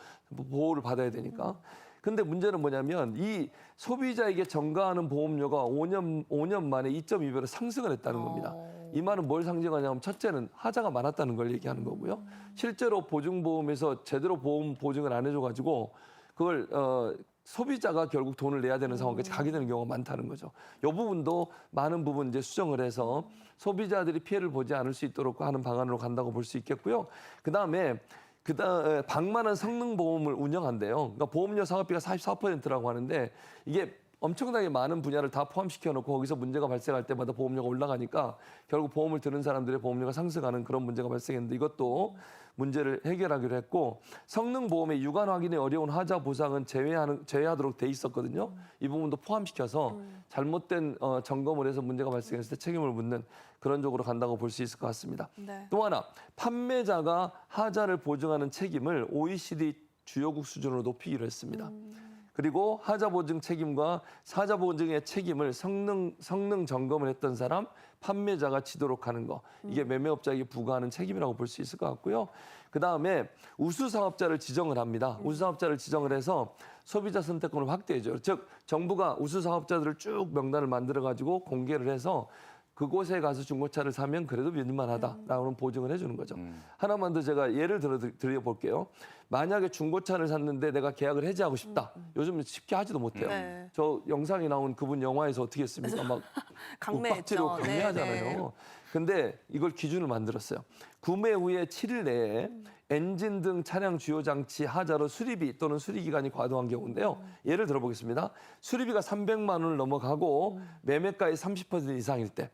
보호를 받아야 되니까. 근데 문제는 뭐냐면 이 소비자에게 전가하는 보험료가 5년 만에 2.2배로 상승을 했다는 겁니다. 이 말은 뭘 상징하냐면 첫째는 하자가 많았다는 걸 얘기하는 거고요. 실제로 보증보험에서 제대로 보험 보증을 안 해줘가지고 그걸 소비자가 결국 돈을 내야 되는 상황까지 가게 되는 경우가 많다는 거죠. 이 부분도 많은 부분 이제 수정을 해서 소비자들이 피해를 보지 않을 수 있도록 하는 방안으로 간다고 볼 수 있겠고요. 그 다음에 그다음에 방만한 성능보험을 운영한대요. 그러니까 보험료 사업비가 44%라고 하는데 이게 엄청나게 많은 분야를 다 포함시켜 놓고 거기서 문제가 발생할 때마다 보험료가 올라가니까 결국 보험을 드는 사람들의 보험료가 상승하는 그런 문제가 발생했는데 이것도 문제를 해결하기로 했고 성능보험의 유관 확인이 어려운 하자 보상은 제외하도록 돼 있었거든요. 이 부분도 포함시켜서 잘못된 점검을 해서 문제가 발생했을 때 책임을 묻는 그런 쪽으로 간다고 볼 수 있을 것 같습니다. 네. 또 하나 판매자가 하자를 보증하는 책임을 OECD 주요국 수준으로 높이기로 했습니다. 그리고 하자 보증 책임과 사자 보증의 책임을 성능 점검을 했던 사람 판매자가 지도록 하는 거 이게 매매업자에게 부과하는 책임이라고 볼 수 있을 것 같고요. 그다음에 우수 사업자를 지정을 합니다. 우수 사업자를 지정을 해서 소비자 선택권을 확대해줘요. 즉 정부가 우수 사업자들을 쭉 명단을 만들어 가지고 공개를 해서 그곳에 가서 중고차를 사면 그래도 믿을만하다라는 보증을 해주는 거죠. 하나만 더 제가 예를 드려볼게요. 만약에 중고차를 샀는데 내가 계약을 해지하고 싶다. 요즘 쉽게 하지도 못해요. 네. 저 영상에 나온 그분 영화에서 어떻게 했습니까? 막 강매했죠. 강매하잖아요. 근데 이걸 기준을 만들었어요. 구매 후에 7일 내에 엔진 등 차량 주요 장치 하자로 수리비 또는 수리기간이 과도한 경우인데요. 예를 들어보겠습니다. 수리비가 300만 원을 넘어가고 매매가의 30% 이상일 때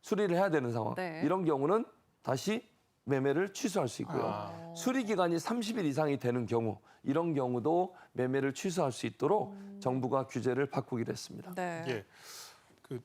수리를 해야 되는 상황. 네. 이런 경우는 다시 매매를 취소할 수 있고요. 수리 기간이 30일 이상이 되는 경우 이런 경우도 매매를 취소할 수 있도록 정부가 규제를 바꾸기로 했습니다. 네. 예.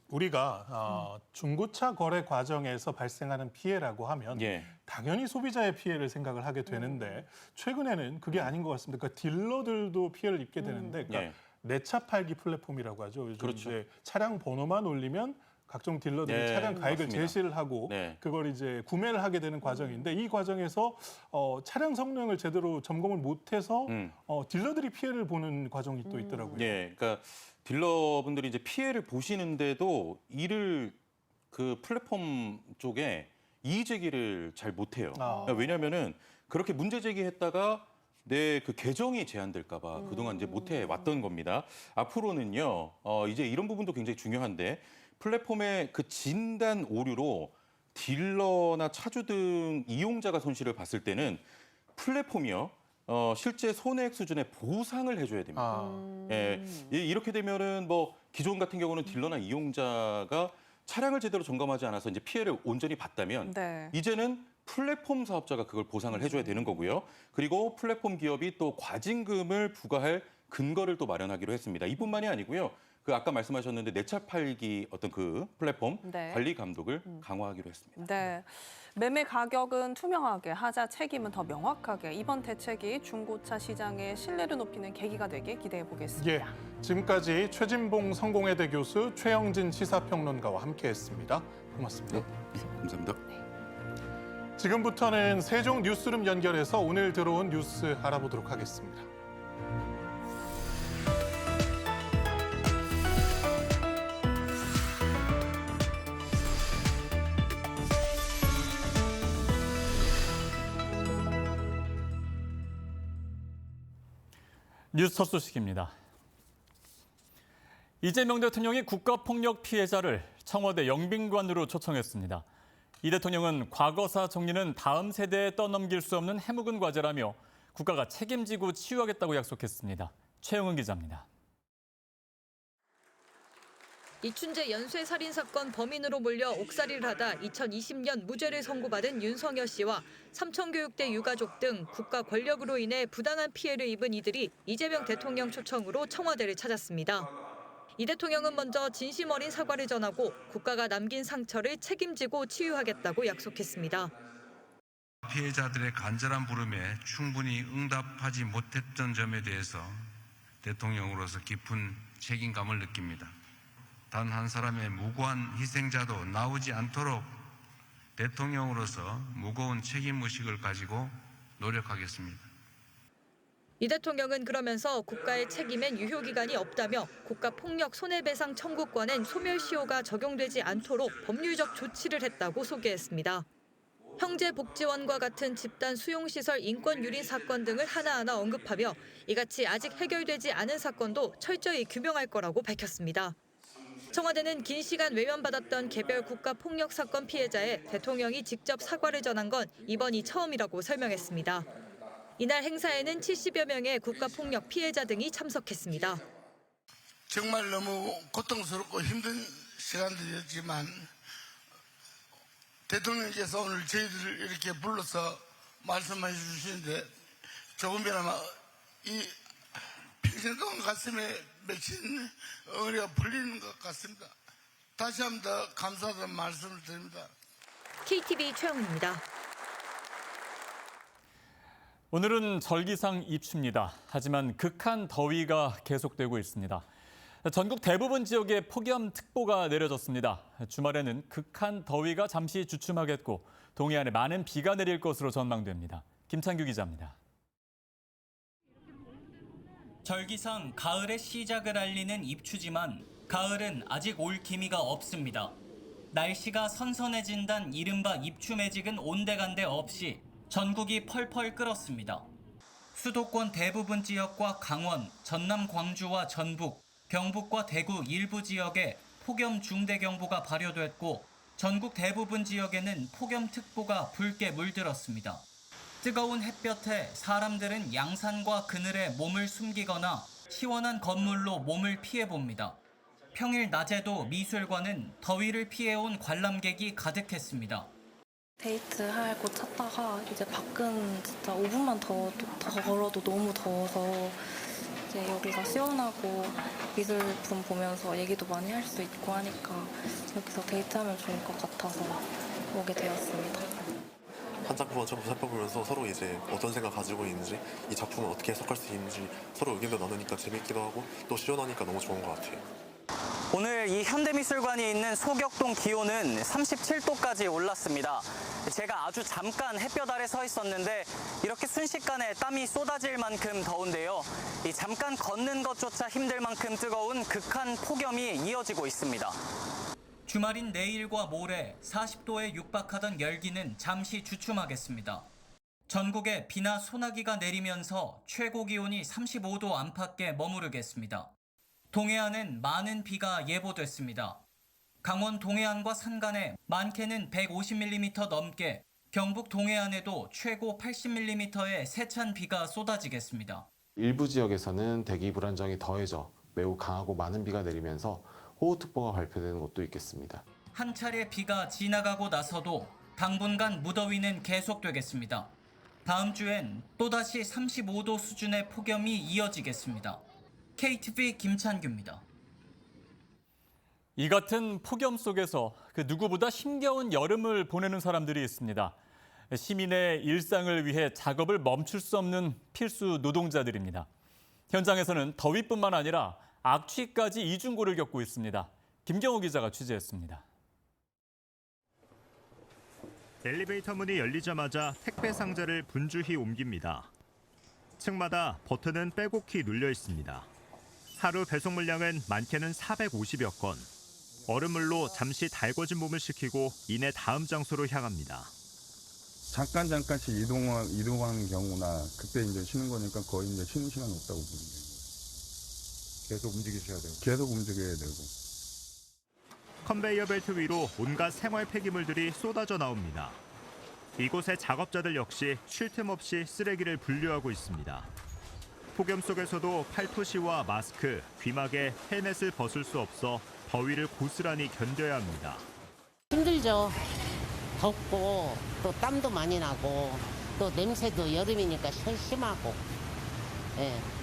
우리가 중고차 거래 과정에서 발생하는 피해라고 하면 예. 당연히 소비자의 피해를 생각을 하게 되는데 최근에는 그게 아닌 것 같습니다. 그러니까 딜러들도 피해를 입게 되는데 그러니까 예. 내 차 팔기 플랫폼이라고 하죠. 요즘 그렇죠. 이제 차량 번호만 올리면 각종 딜러들이 네, 차량 가액을 맞습니다. 제시를 하고 네. 그걸 이제 구매를 하게 되는 과정인데 이 과정에서 차량 성능을 제대로 점검을 못해서 딜러들이 피해를 보는 과정이 또 있더라고요. 예, 그러니까 딜러분들이 이제 피해를 보시는데도 이를 그 플랫폼 쪽에 이의 제기를 잘 못해요. 왜냐하면은 그렇게 문제 제기했다가 내 그 계정이 제한될까봐 그동안 이제 못해 왔던 겁니다. 앞으로는요, 이제 이런 부분도 굉장히 중요한데 플랫폼의 그 진단 오류로 딜러나 차주 등 이용자가 손실을 봤을 때는 플랫폼이요. 실제 손해액 수준의 보상을 해줘야 됩니다. 예, 이렇게 되면은 뭐 기존 같은 경우는 딜러나 이용자가 차량을 제대로 점검하지 않아서 이제 피해를 온전히 봤다면 네. 이제는 플랫폼 사업자가 그걸 보상을 해줘야 되는 거고요. 그리고 플랫폼 기업이 또 과징금을 부과할 근거를 또 마련하기로 했습니다. 이뿐만이 아니고요. 그 아까 말씀하셨는데 내 차 팔기 어떤 그 플랫폼 네. 관리 감독을 강화하기로 했습니다. 네. 매매 가격은 투명하게, 하자 책임은 더 명확하게 이번 대책이 중고차 시장의 신뢰를 높이는 계기가 되길 기대해 보겠습니다. 예, 지금까지 최진봉 성공회대 교수 최영진 시사평론가와 함께했습니다. 고맙습니다. 감사합니다. 지금부터는 세종 뉴스룸 연결해서 오늘 들어온 뉴스 알아보도록 하겠습니다. 뉴스 첫 소식입니다. 이재명 대통령이 국가폭력 피해자를 청와대 영빈관으로 초청했습니다. 이 대통령은 과거사 정리는 다음 세대에 떠넘길 수 없는 해묵은 과제라며 국가가 책임지고 치유하겠다고 약속했습니다. 최영은 기자입니다. 이춘재 연쇄살인 사건 범인으로 몰려 옥살이를 하다 2020년 무죄를 선고받은 윤석열 씨와 삼천교육대 유가족 등 국가 권력으로 인해 부당한 피해를 입은 이들이 이재명 대통령 초청으로 청와대를 찾았습니다. 이 대통령은 먼저 진심 어린 사과를 전하고 국가가 남긴 상처를 책임지고 치유하겠다고 약속했습니다. 피해자들의 간절한 부름에 충분히 응답하지 못했던 점에 대해서 대통령으로서 깊은 책임감을 느낍니다. 단 한 사람의 무고한 희생자도 나오지 않도록 대통령으로서 무거운 책임의식을 가지고 노력하겠습니다. 이 대통령은 그러면서 국가의 책임엔 유효기간이 없다며 국가폭력 손해배상 청구권엔 소멸시효가 적용되지 않도록 법률적 조치를 했다고 소개했습니다. 형제복지원과 같은 집단 수용시설 인권유린 사건 등을 하나하나 언급하며 이같이 아직 해결되지 않은 사건도 철저히 규명할 거라고 밝혔습니다. 청와대는 긴 시간 외면받았던 개별 국가폭력 사건 피해자에 대통령이 직접 사과를 전한 건 이번이 처음이라고 설명했습니다. 이날 행사에는 70여 명의 국가폭력 피해자 등이 참석했습니다. 정말 너무 고통스럽고 힘든 시간들이었지만 대통령께서 오늘 저희들을 이렇게 불러서 말씀해 주시는데 조금이나마 이 평생 동안 가슴에 맺힌 응어리가 풀리는 것 같습니다. 다시 한 번 더 감사하다는 말씀을 드립니다. KTV 최영입니다. 오늘은 절기상 입추입니다. 하지만 극한 더위가 계속되고 있습니다. 전국 대부분 지역에 폭염특보가 내려졌습니다. 주말에는 극한 더위가 잠시 주춤하겠고 동해안에 많은 비가 내릴 것으로 전망됩니다. 김창규 기자입니다. 절기상 가을의 시작을 알리는 입추지만 가을은 아직 올 기미가 없습니다. 날씨가 선선해진단 이른바 입추 매직은 온데간데 없이 전국이 펄펄 끓었습니다. 수도권 대부분 지역과 강원, 전남 광주와 전북, 경북과 대구 일부 지역에 폭염 중대경보가 발효됐고 전국 대부분 지역에는 폭염특보가 붉게 물들었습니다. 뜨거운 햇볕에 사람들은 양산과 그늘에 몸을 숨기거나 시원한 건물로 몸을 피해봅니다. 평일 낮에도 미술관은 더위를 피해온 관람객이 가득했습니다. 데이트하고 찾다가 이제 밖은 진짜 5분만 더 걸어도 너무 더워서 이제 여기가 시원하고 미술품 보면서 얘기도 많이 할 수 있고 하니까 여기서 데이트하면 좋을 것 같아서 오게 되었습니다. 한 작품만 처음 살펴보면서 서로 이제 어떤 생각 가지고 있는지 이 작품을 어떻게 해석할 수 있는지 서로 의견도 나누니까 재밌기도 하고 또 시원하니까 너무 좋은 것 같아요. 오늘 이 현대미술관이 있는 소격동 기온은 37도까지 올랐습니다. 제가 아주 잠깐 햇볕 아래 서 있었는데 이렇게 순식간에 땀이 쏟아질 만큼 더운데요. 이 잠깐 걷는 것조차 힘들 만큼 뜨거운 극한 폭염이 이어지고 있습니다. 주말인 내일과 모레 40도에 육박하던 열기는 잠시 주춤하겠습니다. 전국에 비나 소나기가 내리면서 최고 기온이 35도 안팎에 머무르겠습니다. 동해안은 많은 비가 예보됐습니다. 강원 동해안과 산간에 많게는 150mm 넘게, 경북 동해안에도 최고 80mm의 세찬 비가 쏟아지겠습니다. 일부 지역에서는 대기 불안정이 더해져 매우 강하고 많은 비가 내리면서 호우특보가 발표되는 곳도 있겠습니다. 한 차례 비가 지나가고 나서도 당분간 무더위는 계속되겠습니다. 다음 주엔 또다시 35도 수준의 폭염이 이어지겠습니다. KTV 김찬규입니다. 이 같은 폭염 속에서 그 누구보다 힘겨운 여름을 보내는 사람들이 있습니다. 시민의 일상을 위해 작업을 멈출 수 없는 필수 노동자들입니다. 현장에서는 더위뿐만 아니라 악취까지 이중고를 겪고 있습니다. 김경호 기자가 취재했습니다. 엘리베이터 문이 열리자마자 택배 상자를 분주히 옮깁니다. 층마다 버튼은 빼곡히 눌려 있습니다. 하루 배송 물량은 많게는 450여 건. 얼음물로 잠시 달궈진 몸을 식히고 이내 다음 장소로 향합니다. 잠깐씩 이동하는 경우나 그때 이제 쉬는 거니까 거의 이제 쉬는 시간 없다고 보면 돼요. 계속 움직이셔야 되고. 계속 움직여야 되고. 컨베이어 벨트 위로 온갖 생활 폐기물들이 쏟아져 나옵니다. 이곳의 작업자들 역시 쉴 틈 없이 쓰레기를 분류하고 있습니다. 폭염 속에서도 팔토시와 마스크, 귀마개, 헬멧을 벗을 수 없어 더위를 고스란히 견뎌야 합니다. 힘들죠. 덥고 또 땀도 많이 나고 또 냄새도 여름이니까 심하고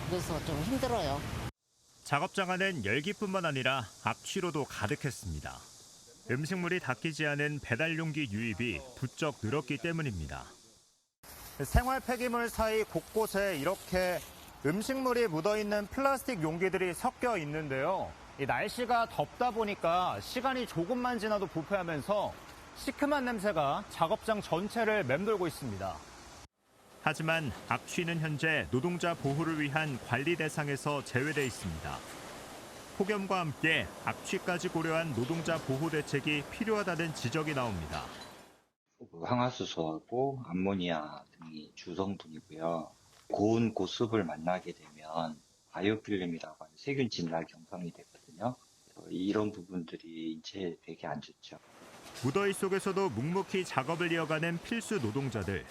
그래서 좀 힘들어요. 작업장 안엔 열기뿐만 아니라 악취로도 가득했습니다. 음식물이 닦이지 않은 배달 용기 유입이 부쩍 늘었기 때문입니다. 생활 폐기물 사이 곳곳에 이렇게 음식물이 묻어있는 플라스틱 용기들이 섞여 있는데요. 이 날씨가 덥다 보니까 시간이 조금만 지나도 부패하면서 시큼한 냄새가 작업장 전체를 맴돌고 있습니다. 하지만 악취는 현재 노동자 보호를 위한 관리 대상에서 제외돼 있습니다. 폭염과 함께 악취까지 고려한 노동자 보호 대책이 필요하다는 지적이 나옵니다. 황화수소하고 암모니아 등이 주성분이고요. 고온 고습을 만나게 되면 바이오필름이라고 하는 세균 진날 경성이 되거든요. 이런 부분들이 인체에 되게 안 좋죠. 무더위 속에서도 묵묵히 작업을 이어가는 필수 노동자들.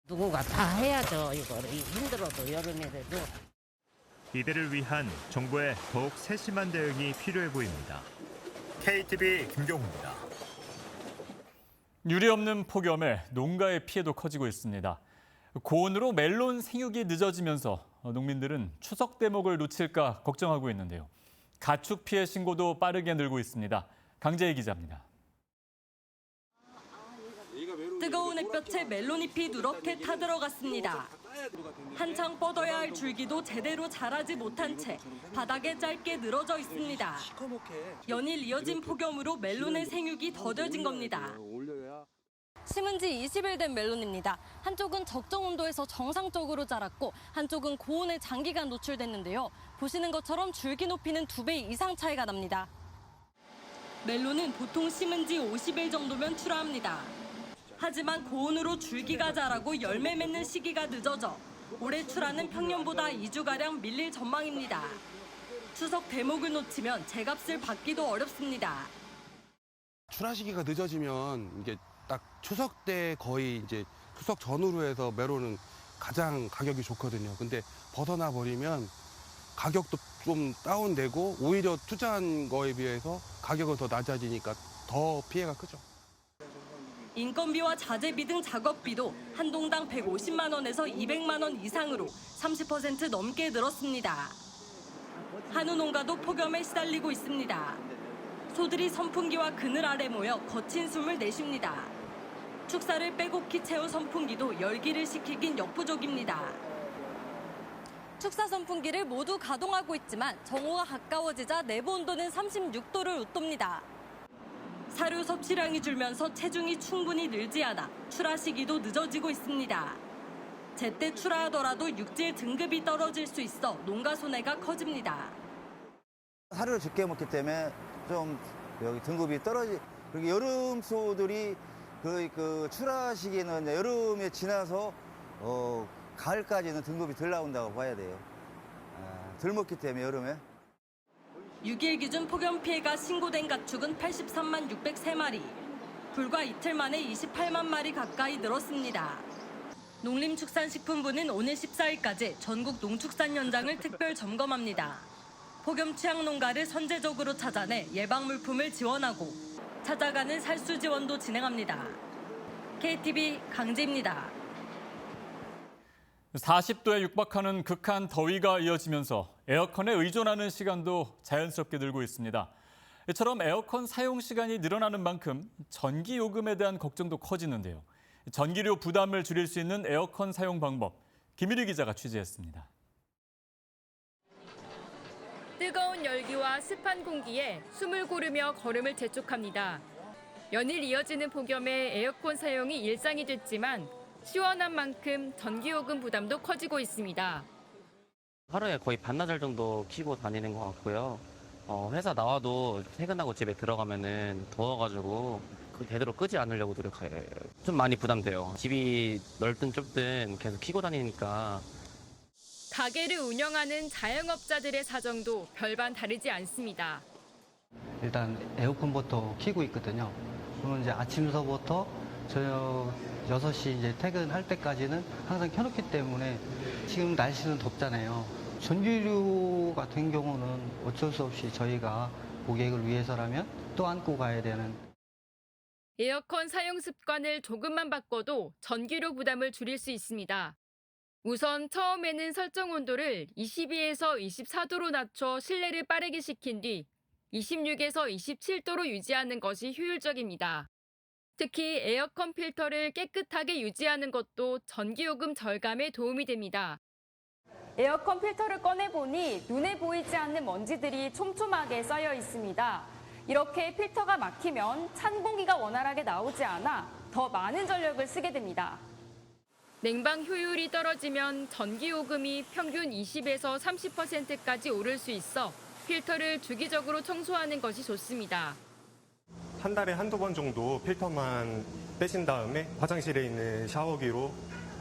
누군가 다 해야죠. 이거를 힘들어도 여름에라도. 이들을 위한 정부의 더욱 세심한 대응이 필요해 보입니다. KTV 김경호입니다. 유례 없는 폭염에 농가의 피해도 커지고 있습니다. 고온으로 멜론 생육이 늦어지면서 농민들은 추석 대목을 놓칠까 걱정하고 있는데요. 가축 피해 신고도 빠르게 늘고 있습니다. 강재희 기자입니다. 뜨거운 햇볕에 멜론잎이 누렇게 타들어갔습니다. 한창 뻗어야 할 줄기도 제대로 자라지 못한 채 바닥에 짧게 늘어져 있습니다. 연일 이어진 폭염으로 멜론의 생육이 더뎌진 겁니다. 심은 지 20일 된 멜론입니다. 한쪽은 적정 온도에서 정상적으로 자랐고 한쪽은 고온에 장기간 노출됐는데요. 보시는 것처럼 줄기 높이는 2배 이상 차이가 납니다. 멜론은 보통 심은 지 50일 정도면 출하합니다. 하지만 고온으로 줄기가 자라고 열매 맺는 시기가 늦어져 올해 출하는 평년보다 2주가량 밀릴 전망입니다. 추석 대목을 놓치면 제값을 받기도 어렵습니다. 출하 시기가 늦어지면 이게 딱 추석 때 거의 이제 추석 전후로 해서 메론은 가장 가격이 좋거든요. 근데 벗어나 버리면 가격도 좀 다운되고 오히려 투자한 거에 비해서 가격은 더 낮아지니까 더 피해가 크죠. 인건비와 자재비 등 작업비도 한 동당 150만 원에서 200만 원 이상으로 30% 넘게 늘었습니다. 한우 농가도 폭염에 시달리고 있습니다. 소들이 선풍기와 그늘 아래 모여 거친 숨을 내쉽니다. 축사를 빼곡히 채운 선풍기도 열기를 식히긴 역부족입니다. 축사 선풍기를 모두 가동하고 있지만 정오가 가까워지자 내부 온도는 36도를 웃돕니다. 사료 섭취량이 줄면서 체중이 충분히 늘지 않아 출하 시기도 늦어지고 있습니다. 제때 출하하더라도 육질 등급이 떨어질 수 있어 농가 손해가 커집니다. 사료를 적게 먹기 때문에 좀 여기 등급이 그리고 여름 소들이 그 출하 시기는 여름에 지나서 가을까지는 등급이 덜 나온다고 봐야 돼요. 덜 먹기 때문에 여름에. 6일 기준 폭염 피해가 신고된 가축은 83만 603마리. 불과 이틀 만에 28만 마리 가까이 늘었습니다. 농림축산식품부는 오늘 14일까지 전국 농축산 현장을 특별 점검합니다. 폭염 취약 농가를 선제적으로 찾아내 예방 물품을 지원하고 찾아가는 살수 지원도 진행합니다. KTV 강지입니다. 40도에 육박하는 극한 더위가 이어지면서 에어컨에 의존하는 시간도 자연스럽게 늘고 있습니다. 이처럼 에어컨 사용 시간이 늘어나는 만큼 전기 요금에 대한 걱정도 커지는데요. 전기료 부담을 줄일 수 있는 에어컨 사용 방법, 김일희 기자가 취재했습니다. 뜨거운 열기와 습한 공기에 숨을 고르며 걸음을 재촉합니다. 연일 이어지는 폭염에 에어컨 사용이 일상이 됐지만 시원한 만큼 전기요금 부담도 커지고 있습니다. 하루에 거의 반나절 정도 켜고 다니는 것 같고요. 회사 나와도 퇴근하고 집에 들어가면은 더워가지고 제대로 끄지 않으려고 노력해요. 좀 많이 부담돼요. 집이 넓든 좁든 계속 켜고 다니니까. 가게를 운영하는 자영업자들의 사정도 별반 다르지 않습니다. 일단 에어컨부터 켜고 있거든요. 그러면 이제 아침서부터 저녁 6시 이제 퇴근할 때까지는 항상 켜놓기 때문에 지금 날씨는 덥잖아요. 전기료 같은 경우는 어쩔 수 없이 저희가 고객을 위해서라면 또 안고 가야 되는. 에어컨 사용 습관을 조금만 바꿔도 전기료 부담을 줄일 수 있습니다. 우선 처음에는 설정 온도를 22에서 24도로 낮춰 실내를 빠르게 식힌 뒤 26에서 27도로 유지하는 것이 효율적입니다. 특히 에어컨 필터를 깨끗하게 유지하는 것도 전기요금 절감에 도움이 됩니다. 에어컨 필터를 꺼내보니 눈에 보이지 않는 먼지들이 촘촘하게 쌓여 있습니다. 이렇게 필터가 막히면 찬 공기가 원활하게 나오지 않아 더 많은 전력을 쓰게 됩니다. 냉방 효율이 떨어지면 전기요금이 평균 20에서 30%까지 오를 수 있어 필터를 주기적으로 청소하는 것이 좋습니다. 한 달에 한두 번 정도 필터만 빼신 다음에 화장실에 있는 샤워기로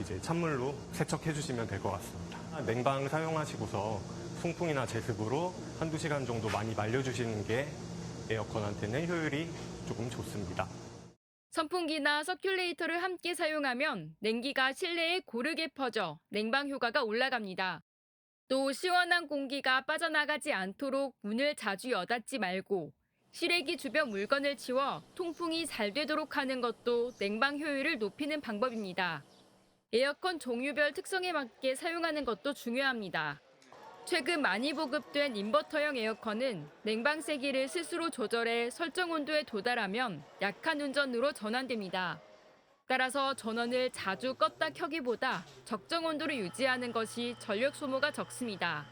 이제 찬물로 세척해 주시면 될 것 같습니다. 냉방 사용하시고서 송풍이나 제습으로 한두 시간 정도 많이 말려주시는 게 에어컨한테는 효율이 조금 좋습니다. 선풍기나 서큘레이터를 함께 사용하면 냉기가 실내에 고르게 퍼져 냉방 효과가 올라갑니다. 또 시원한 공기가 빠져나가지 않도록 문을 자주 여닫지 말고 실외기 주변 물건을 치워 통풍이 잘 되도록 하는 것도 냉방 효율을 높이는 방법입니다. 에어컨 종류별 특성에 맞게 사용하는 것도 중요합니다. 최근 많이 보급된 인버터형 에어컨은 냉방 세기를 스스로 조절해 설정 온도에 도달하면 약한 운전으로 전환됩니다. 따라서 전원을 자주 껐다 켜기보다 적정 온도를 유지하는 것이 전력 소모가 적습니다.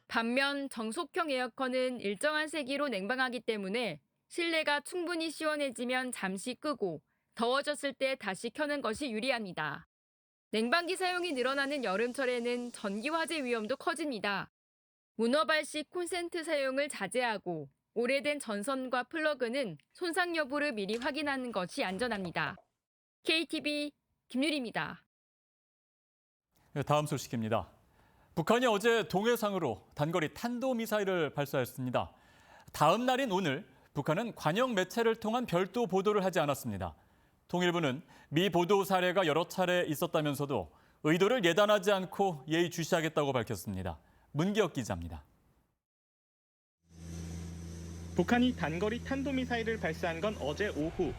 반면 정속형 에어컨은 일정한 세기로 냉방하기 때문에 실내가 충분히 시원해지면 잠시 끄고 더워졌을 때 다시 켜는 것이 유리합니다. 냉방기 사용이 늘어나는 여름철에는 전기 화재 위험도 커집니다. 문어발식 콘센트 사용을 자제하고 오래된 전선과 플러그는 손상 여부를 미리 확인하는 것이 안전합니다. KTV 김유리입니다. 다음 소식입니다. 북한이 어제 동해상으로 단거리 탄도미사일을 발사했습니다. 다음 날인 오늘 북한은 관영 매체를 통한 별도 보도를 하지 않았습니다. 통일부는 미 보도 사례가 여러 차례 있었다면서도 의도를 예단하지 않고 예의주시하겠다고 밝혔습니다. 문기혁 기자입니다. 북한이 단거리 탄도미사일을 발사한 건 어제 오후.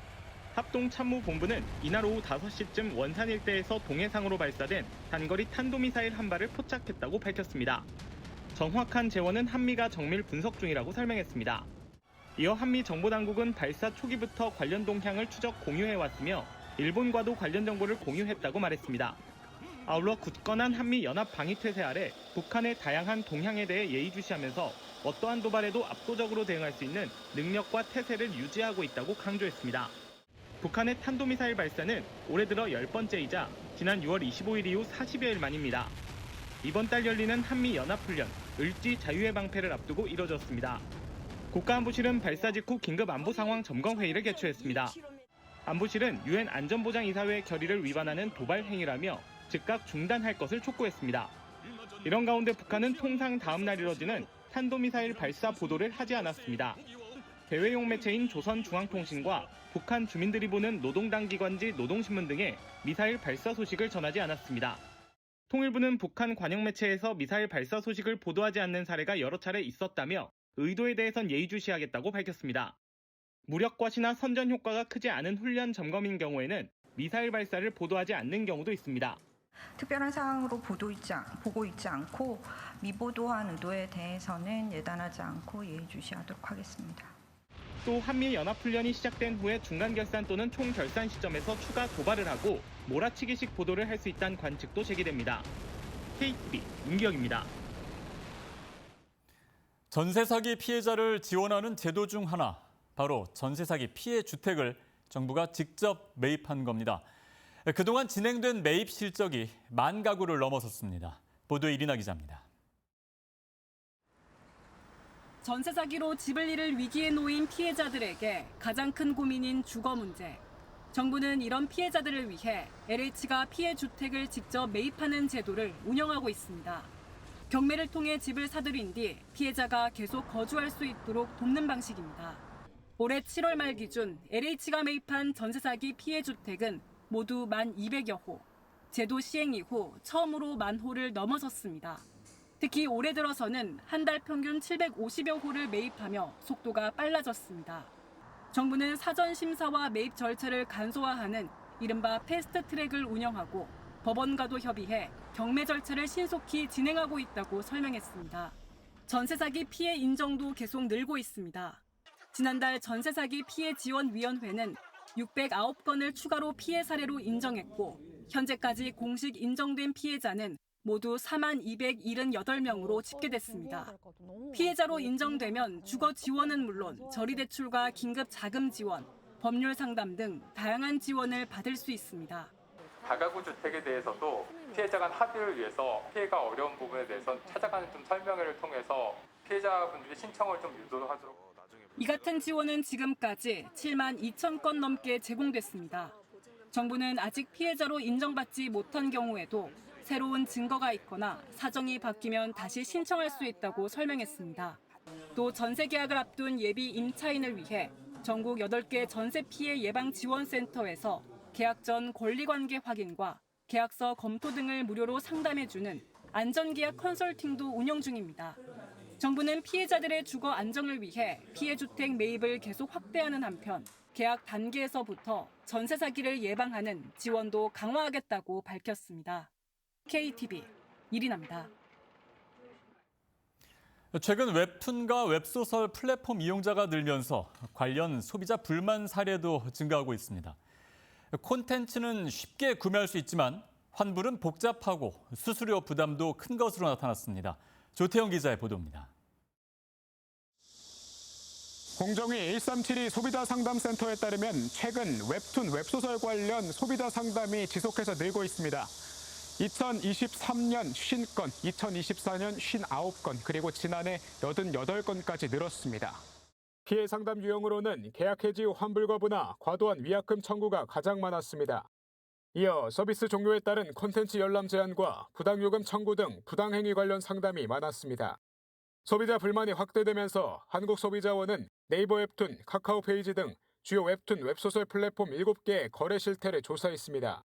합동참모본부는 이날 오후 5시쯤 원산 일대에서 동해상으로 발사된 단거리 탄도미사일 한 발을 포착했다고 밝혔습니다. 정확한 재원은 한미가 정밀 분석 중이라고 설명했습니다. 이어 한미 정보당국은 발사 초기부터 관련 동향을 추적 공유해왔으며 일본과도 관련 정보를 공유했다고 말했습니다. 아울러 굳건한 한미 연합 방위 태세 아래 북한의 다양한 동향에 대해 예의주시하면서 어떠한 도발에도 압도적으로 대응할 수 있는 능력과 태세를 유지하고 있다고 강조했습니다. 북한의 탄도미사일 발사는 올해 들어 10번째이자 지난 6월 25일 이후 40여일 만입니다. 이번 달 열리는 한미 연합훈련 을지 자유의 방패를 앞두고 이뤄졌습니다. 국가안보실은 발사 직후 긴급 안보 상황 점검 회의를 개최했습니다. 안보실은 유엔 안전보장이사회 결의를 위반하는 도발 행위라며 즉각 중단할 것을 촉구했습니다. 이런 가운데 북한은 통상 다음 날 이뤄지는 탄도미사일 발사 보도를 하지 않았습니다. 대외용 매체인 조선중앙통신과 북한 주민들이 보는 노동당기관지 노동신문 등의 미사일 발사 소식을 전하지 않았습니다. 통일부는 북한 관영 매체에서 미사일 발사 소식을 보도하지 않는 사례가 여러 차례 있었다며 의도에 대해선 예의주시하겠다고 밝혔습니다. 무력과시나 선전 효과가 크지 않은 훈련 점검인 경우에는 미사일 발사를 보도하지 않는 경우도 있습니다. 특별한 사항으로 보고 있지 않고 미보도한 의도에 대해서는 예단하지 않고 예의주시하도록 하겠습니다. 또 한미연합훈련이 시작된 후에 중간결산 또는 총결산 시점에서 추가 도발을 하고 몰아치기식 보도를 할 수 있다는 관측도 제기됩니다. KTV 문기혁입니다. 전세 사기 피해자를 지원하는 제도 중 하나, 바로 전세 사기 피해 주택을 정부가 직접 매입한 겁니다. 그동안 진행된 매입 실적이 10,000 가구를 넘어섰습니다. 보도에 이리나 기자입니다. 전세 사기로 집을 잃을 위기에 놓인 피해자들에게 가장 큰 고민인 주거 문제. 정부는 이런 피해자들을 위해 LH가 피해 주택을 직접 매입하는 제도를 운영하고 있습니다. 경매를 통해 집을 사들인 뒤 피해자가 계속 거주할 수 있도록 돕는 방식입니다. 올해 7월 말 기준 LH가 매입한 전세 사기 피해 주택은 모두 1,200여 호. 제도 시행 이후 처음으로 10,000호를 넘어섰습니다. 특히 올해 들어서는 한 달 평균 750여 호를 매입하며 속도가 빨라졌습니다. 정부는 사전 심사와 매입 절차를 간소화하는 이른바 패스트트랙을 운영하고 법원과도 협의해 경매 절차를 신속히 진행하고 있다고 설명했습니다. 전세 사기 피해 인정도 계속 늘고 있습니다. 지난달 전세 사기 피해 지원위원회는 609건을 추가로 피해 사례로 인정했고 현재까지 공식 인정된 피해자는 모두 42,278명으로 집계됐습니다. 피해자로 인정되면 주거 지원은 물론 저리대출과 긴급 자금 지원, 법률 상담 등 다양한 지원을 받을 수 있습니다. 다가구 주택에 대해서도 피해자 간 합의를 위해서 피해가 어려운 부분에 대해서 찾아가는 좀 설명회를 통해서 피해자분들의 신청을 좀 유도를 하도록. 이 같은 지원은 지금까지 72,000건 넘게 제공됐습니다. 정부는 아직 피해자로 인정받지 못한 경우에도 새로운 증거가 있거나 사정이 바뀌면 다시 신청할 수 있다고 설명했습니다. 또 전세 계약을 앞둔 예비 임차인을 위해 전국 8개 전세 피해 예방 지원센터에서 계약 전 권리관계 확인과 계약서 검토 등을 무료로 상담해주는 안전계약 컨설팅도 운영 중입니다. 정부는 피해자들의 주거 안정을 위해 피해주택 매입을 계속 확대하는 한편 계약 단계에서부터 전세 사기를 예방하는 지원도 강화하겠다고 밝혔습니다. KTV 이리나입니다. 최근 웹툰과 웹소설 플랫폼 이용자가 늘면서 관련 소비자 불만 사례도 증가하고 있습니다. 콘텐츠는 쉽게 구매할 수 있지만 환불은 복잡하고 수수료 부담도 큰 것으로 나타났습니다. 조태영 기자의 보도입니다. 공정위 1372 소비자 상담센터에 따르면 최근 웹툰, 웹소설 관련 소비자 상담이 지속해서 늘고 있습니다. 2023년 50건, 2024년 59건, 그리고 지난해 88건까지 늘었습니다. 피해 상담 유형으로는 계약 해지 후 환불 거부나 과도한 위약금 청구가 가장 많았습니다. 이어 서비스 종료에 따른 콘텐츠 열람 제한과 부당요금 청구 등 부당행위 관련 상담이 많았습니다. 소비자 불만이 확대되면서 한국소비자원은 네이버 웹툰, 카카오 페이지 등 주요 웹툰, 웹소설 플랫폼 7개의 거래 실태를 조사했습니다.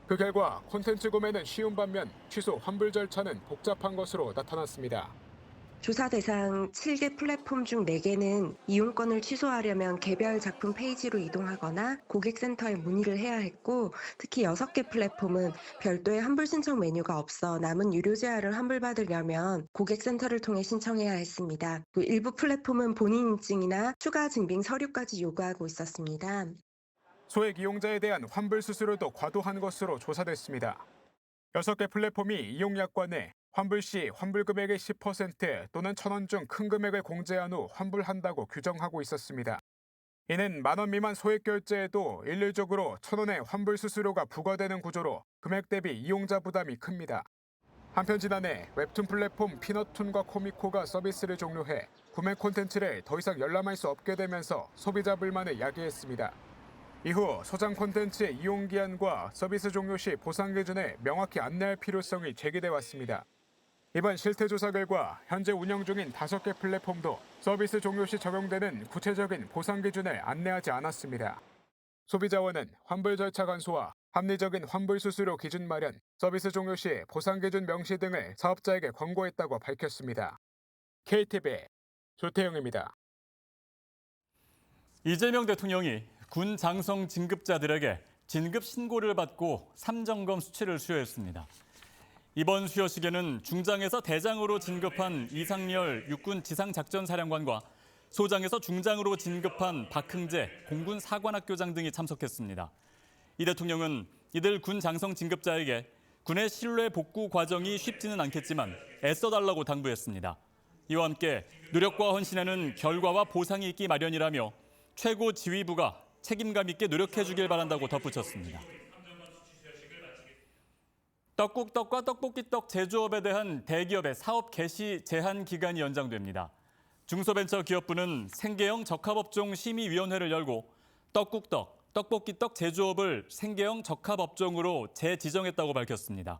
그 결과 콘텐츠 구매는 쉬운 반면 취소, 환불 절차는 복잡한 것으로 나타났습니다. 조사 대상 7개 플랫폼 중 4개는 이용권을 취소하려면 개별 작품 페이지로 이동하거나 고객센터에 문의를 해야 했고, 특히 6개 플랫폼은 별도의 환불 신청 메뉴가 없어 남은 유료 제한을 환불받으려면 고객센터를 통해 신청해야 했습니다. 일부 플랫폼은 본인 인증이나 추가 증빙 서류까지 요구하고 있었습니다. 소액 이용자에 대한 환불 수수료도 과도한 것으로 조사됐습니다. 6개 플랫폼이 이용 약관에 환불 시 환불 금액의 10% 또는 1,000원 중 큰 금액을 공제한 후 환불한다고 규정하고 있었습니다. 이는 10,000원 미만 소액 결제에도 일률적으로 1,000원의 환불 수수료가 부과되는 구조로 금액 대비 이용자 부담이 큽니다. 한편 지난해 웹툰 플랫폼 피넛툰과 코미코가 서비스를 종료해 구매 콘텐츠를 더 이상 열람할 수 없게 되면서 소비자 불만을 야기했습니다. 이후 소장 콘텐츠의 이용 기한과 서비스 종료 시 보상 기준을 명확히 안내할 필요성이 제기돼 왔습니다. 이번 실태 조사 결과 현재 운영 중인 5개 플랫폼도 서비스 종료 시 적용되는 구체적인 보상 기준을 안내하지 않았습니다. 소비자원은 환불 절차 간소화, 합리적인 환불 수수료 기준 마련, 서비스 종료 시 보상 기준 명시 등을 사업자에게 권고했다고 밝혔습니다. KTV 조태영입니다. 이재명 대통령이 군 장성 진급자들에게 진급 신고를 받고 3점검 수치를 수여했습니다. 이번 수여식에는 중장에서 대장으로 진급한 이상열 육군 지상작전사령관과 소장에서 중장으로 진급한 박흥재 공군 사관학교장 등이 참석했습니다. 이 대통령은 이들 군 장성 진급자에게 군의 신뢰 복구 과정이 쉽지는 않겠지만 애써달라고 당부했습니다. 이와 함께 노력과 헌신에는 결과와 보상이 있기 마련이라며 최고 지휘부가 책임감 있게 노력해 주길 바란다고 덧붙였습니다. 떡국떡과 떡볶이떡 제조업에 대한 대기업의 사업 개시 제한 기간이 연장됩니다. 중소벤처기업부는 생계형 적합업종 심의위원회를 열고 떡국떡, 떡볶이떡 제조업을 생계형 적합업종으로 재지정했다고 밝혔습니다.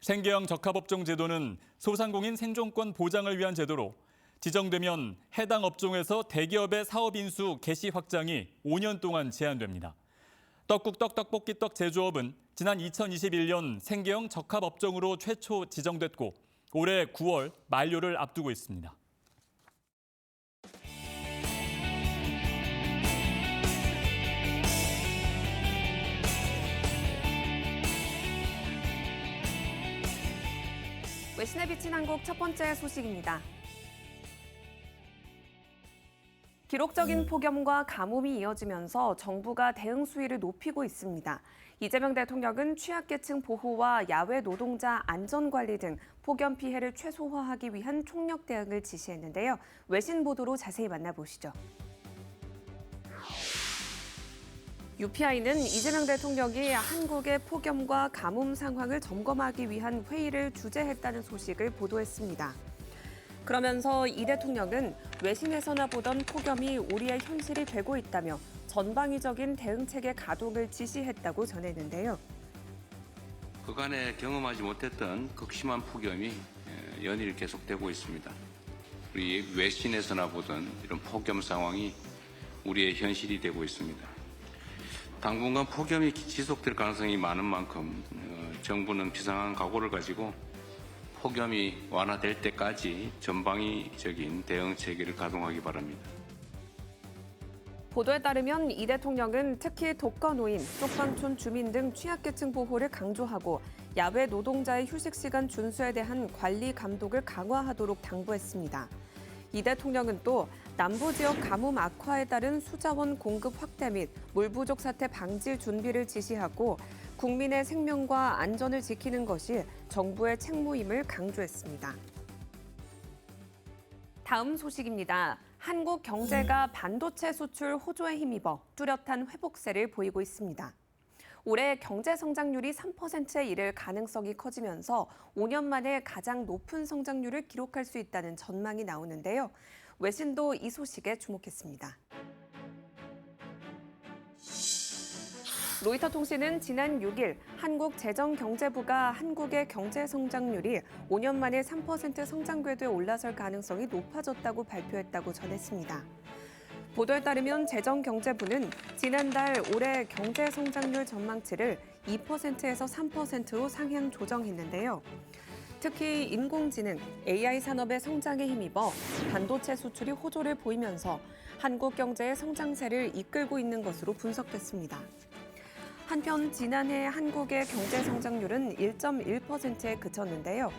생계형 적합업종 제도는 소상공인 생존권 보장을 위한 제도로 지정되면 해당 업종에서 대기업의 사업 인수 개시 확장이 5년 동안 제한됩니다. 떡국떡, 떡볶이떡 제조업은 지난 2021년 생계형 적합업종으로 최초 지정됐고 올해 9월 만료를 앞두고 있습니다. 외신에 비친 한국 첫 번째 소식입니다. 기록적인 폭염과 가뭄이 이어지면서 정부가 대응 수위를 높이고 있습니다. 이재명 대통령은 취약계층 보호와 야외 노동자 안전관리 등 폭염 피해를 최소화하기 위한 총력 대응을 지시했는데요. 외신 보도로 자세히 만나보시죠. UPI는 이재명 대통령이 한국의 폭염과 가뭄 상황을 점검하기 위한 회의를 주재했다는 소식을 보도했습니다. 그러면서 이 대통령은 외신에서나 보던 폭염이 우리의 현실이 되고 있다며 전방위적인 대응체계 가동을 지시했다고 전했는데요. 그간에 경험하지 못했던 극심한 폭염이 연일 계속되고 있습니다. 우리 외신에서나 보던 이런 폭염 상황이 우리의 현실이 되고 있습니다. 당분간 폭염이 지속될 가능성이 많은 만큼 정부는 비상한 각오를 가지고 폭염이 완화될 때까지 전방위적인 대응 체계를 가동하기 바랍니다. 보도에 따르면 이 대통령은 특히 독거노인, 쪽방촌 주민 등 취약계층 보호를 강조하고 야외 노동자의 휴식 시간 준수에 대한 관리 감독을 강화하도록 당부했습니다. 이 대통령은 또 남부 지역 가뭄 악화에 따른 수자원 공급 확대 및 물 부족 사태 방지 준비를 지시하고 국민의 생명과 안전을 지키는 것이 정부의 책무임을 강조했습니다. 다음 소식입니다. 한국 경제가 반도체 수출 호조에 힘입어 뚜렷한 회복세를 보이고 있습니다. 올해 경제 성장률이 3%에 이를 가능성이 커지면서 5년 만에 가장 높은 성장률을 기록할 수 있다는 전망이 나오는데요. 외신도 이 소식에 주목했습니다. 로이터 통신은 지난 6일 한국재정경제부가 한국의 경제 성장률이 5년 만에 3% 성장 궤도에 올라설 가능성이 높아졌다고 발표했다고 전했습니다. 보도에 따르면 재정경제부는 지난달 올해 경제 성장률 전망치를 2%에서 3%로 상향 조정했는데요. 특히 인공지능, AI 산업의 성장에 힘입어 반도체 수출이 호조를 보이면서 한국 경제의 성장세를 이끌고 있는 것으로 분석됐습니다. 한편 지난해 한국의 경제 성장률은 1.1%에 그쳤는데요.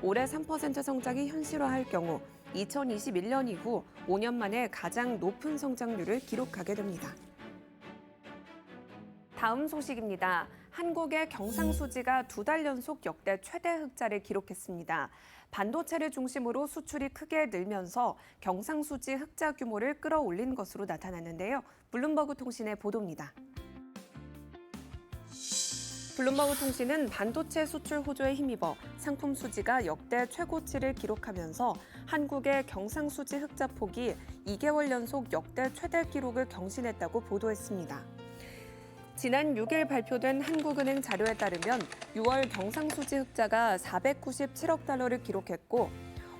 올해 3% 성장이 현실화할 경우 2021년 이후 5년 만에 가장 높은 성장률을 기록하게 됩니다. 다음 소식입니다. 한국의 경상수지가 2달 연속 역대 최대 흑자를 기록했습니다. 반도체를 중심으로 수출이 크게 늘면서 경상수지 흑자 규모를 끌어올린 것으로 나타났는데요. 블룸버그 통신의 보도입니다. 블룸버그 통신은 반도체 수출 호조에 힘입어 상품 수지가 역대 최고치를 기록하면서 한국의 경상수지 흑자 폭이 2개월 연속 역대 최대 기록을 경신했다고 보도했습니다. 지난 6일 발표된 한국은행 자료에 따르면 6월 경상수지 흑자가 497억 달러를 기록했고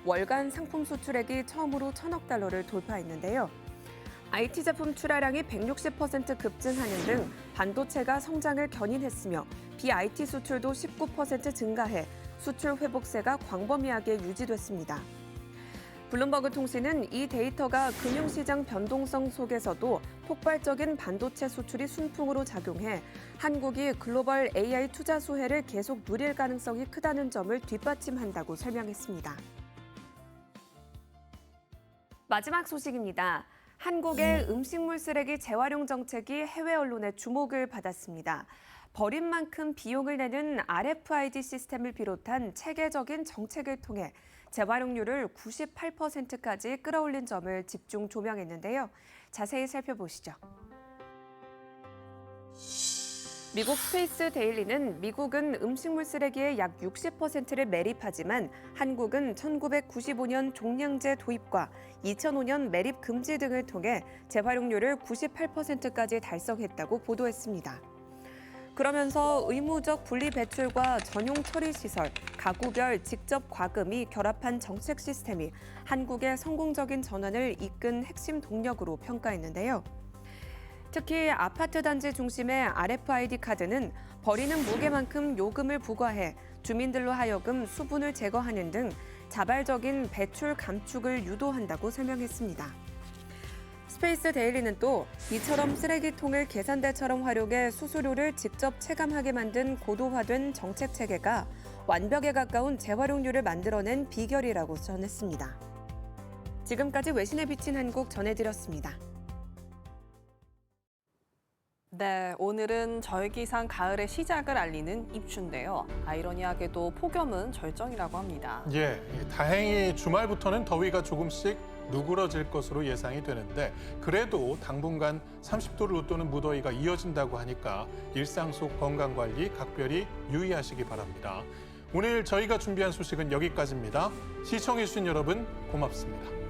월간 상품 수출액이 처음으로 1,000억 달러를 돌파했는데요. IT 제품 출하량이 160% 급증하는 등 반도체가 성장을 견인했으며 BIT 수출도 19% 증가해 수출 회복세가 광범위하게 유지됐습니다. 블룸버그 통신은 이 데이터가 금융시장 변동성 속에서도 폭발적인 반도체 수출이 순풍으로 작용해 한국이 글로벌 AI 투자 수혜를 계속 누릴 가능성이 크다는 점을 뒷받침한다고 설명했습니다. 마지막 소식입니다. 한국의 음식물 쓰레기 재활용 정책이 해외 언론의 주목을 받았습니다. 버린 만큼 비용을 내는 RFID 시스템을 비롯한 체계적인 정책을 통해 재활용률을 98%까지 끌어올린 점을 집중 조명했는데요. 자세히 살펴보시죠. 미국 스페이스 데일리는 미국은 음식물 쓰레기의 약 60%를 매립하지만 한국은 1995년 종량제 도입과 2005년 매립 금지 등을 통해 재활용률을 98%까지 달성했다고 보도했습니다. 그러면서 의무적 분리 배출과 전용 처리 시설, 가구별 직접 과금이 결합한 정책 시스템이 한국의 성공적인 전환을 이끈 핵심 동력으로 평가했는데요. 특히 아파트 단지 중심의 RFID 카드는 버리는 무게만큼 요금을 부과해 주민들로 하여금 수분을 제거하는 등 자발적인 배출 감축을 유도한다고 설명했습니다. 스페이스 데일리는 또 이처럼 쓰레기통을 계산대처럼 활용해 수수료를 직접 체감하게 만든 고도화된 정책 체계가 완벽에 가까운 재활용률을 만들어낸 비결이라고 전했습니다. 지금까지 외신에 비친 한국 전해드렸습니다. 네, 오늘은 절기상 가을의 시작을 알리는 입추인데요. 아이러니하게도 폭염은 절정이라고 합니다. 예, 다행히 주말부터는 더위가 조금씩 누그러질 것으로 예상이 되는데 그래도 당분간 30도를 웃도는 무더위가 이어진다고 하니까 일상 속 건강관리 각별히 유의하시기 바랍니다. 오늘 저희가 준비한 소식은 여기까지입니다. 시청해주신 여러분 고맙습니다.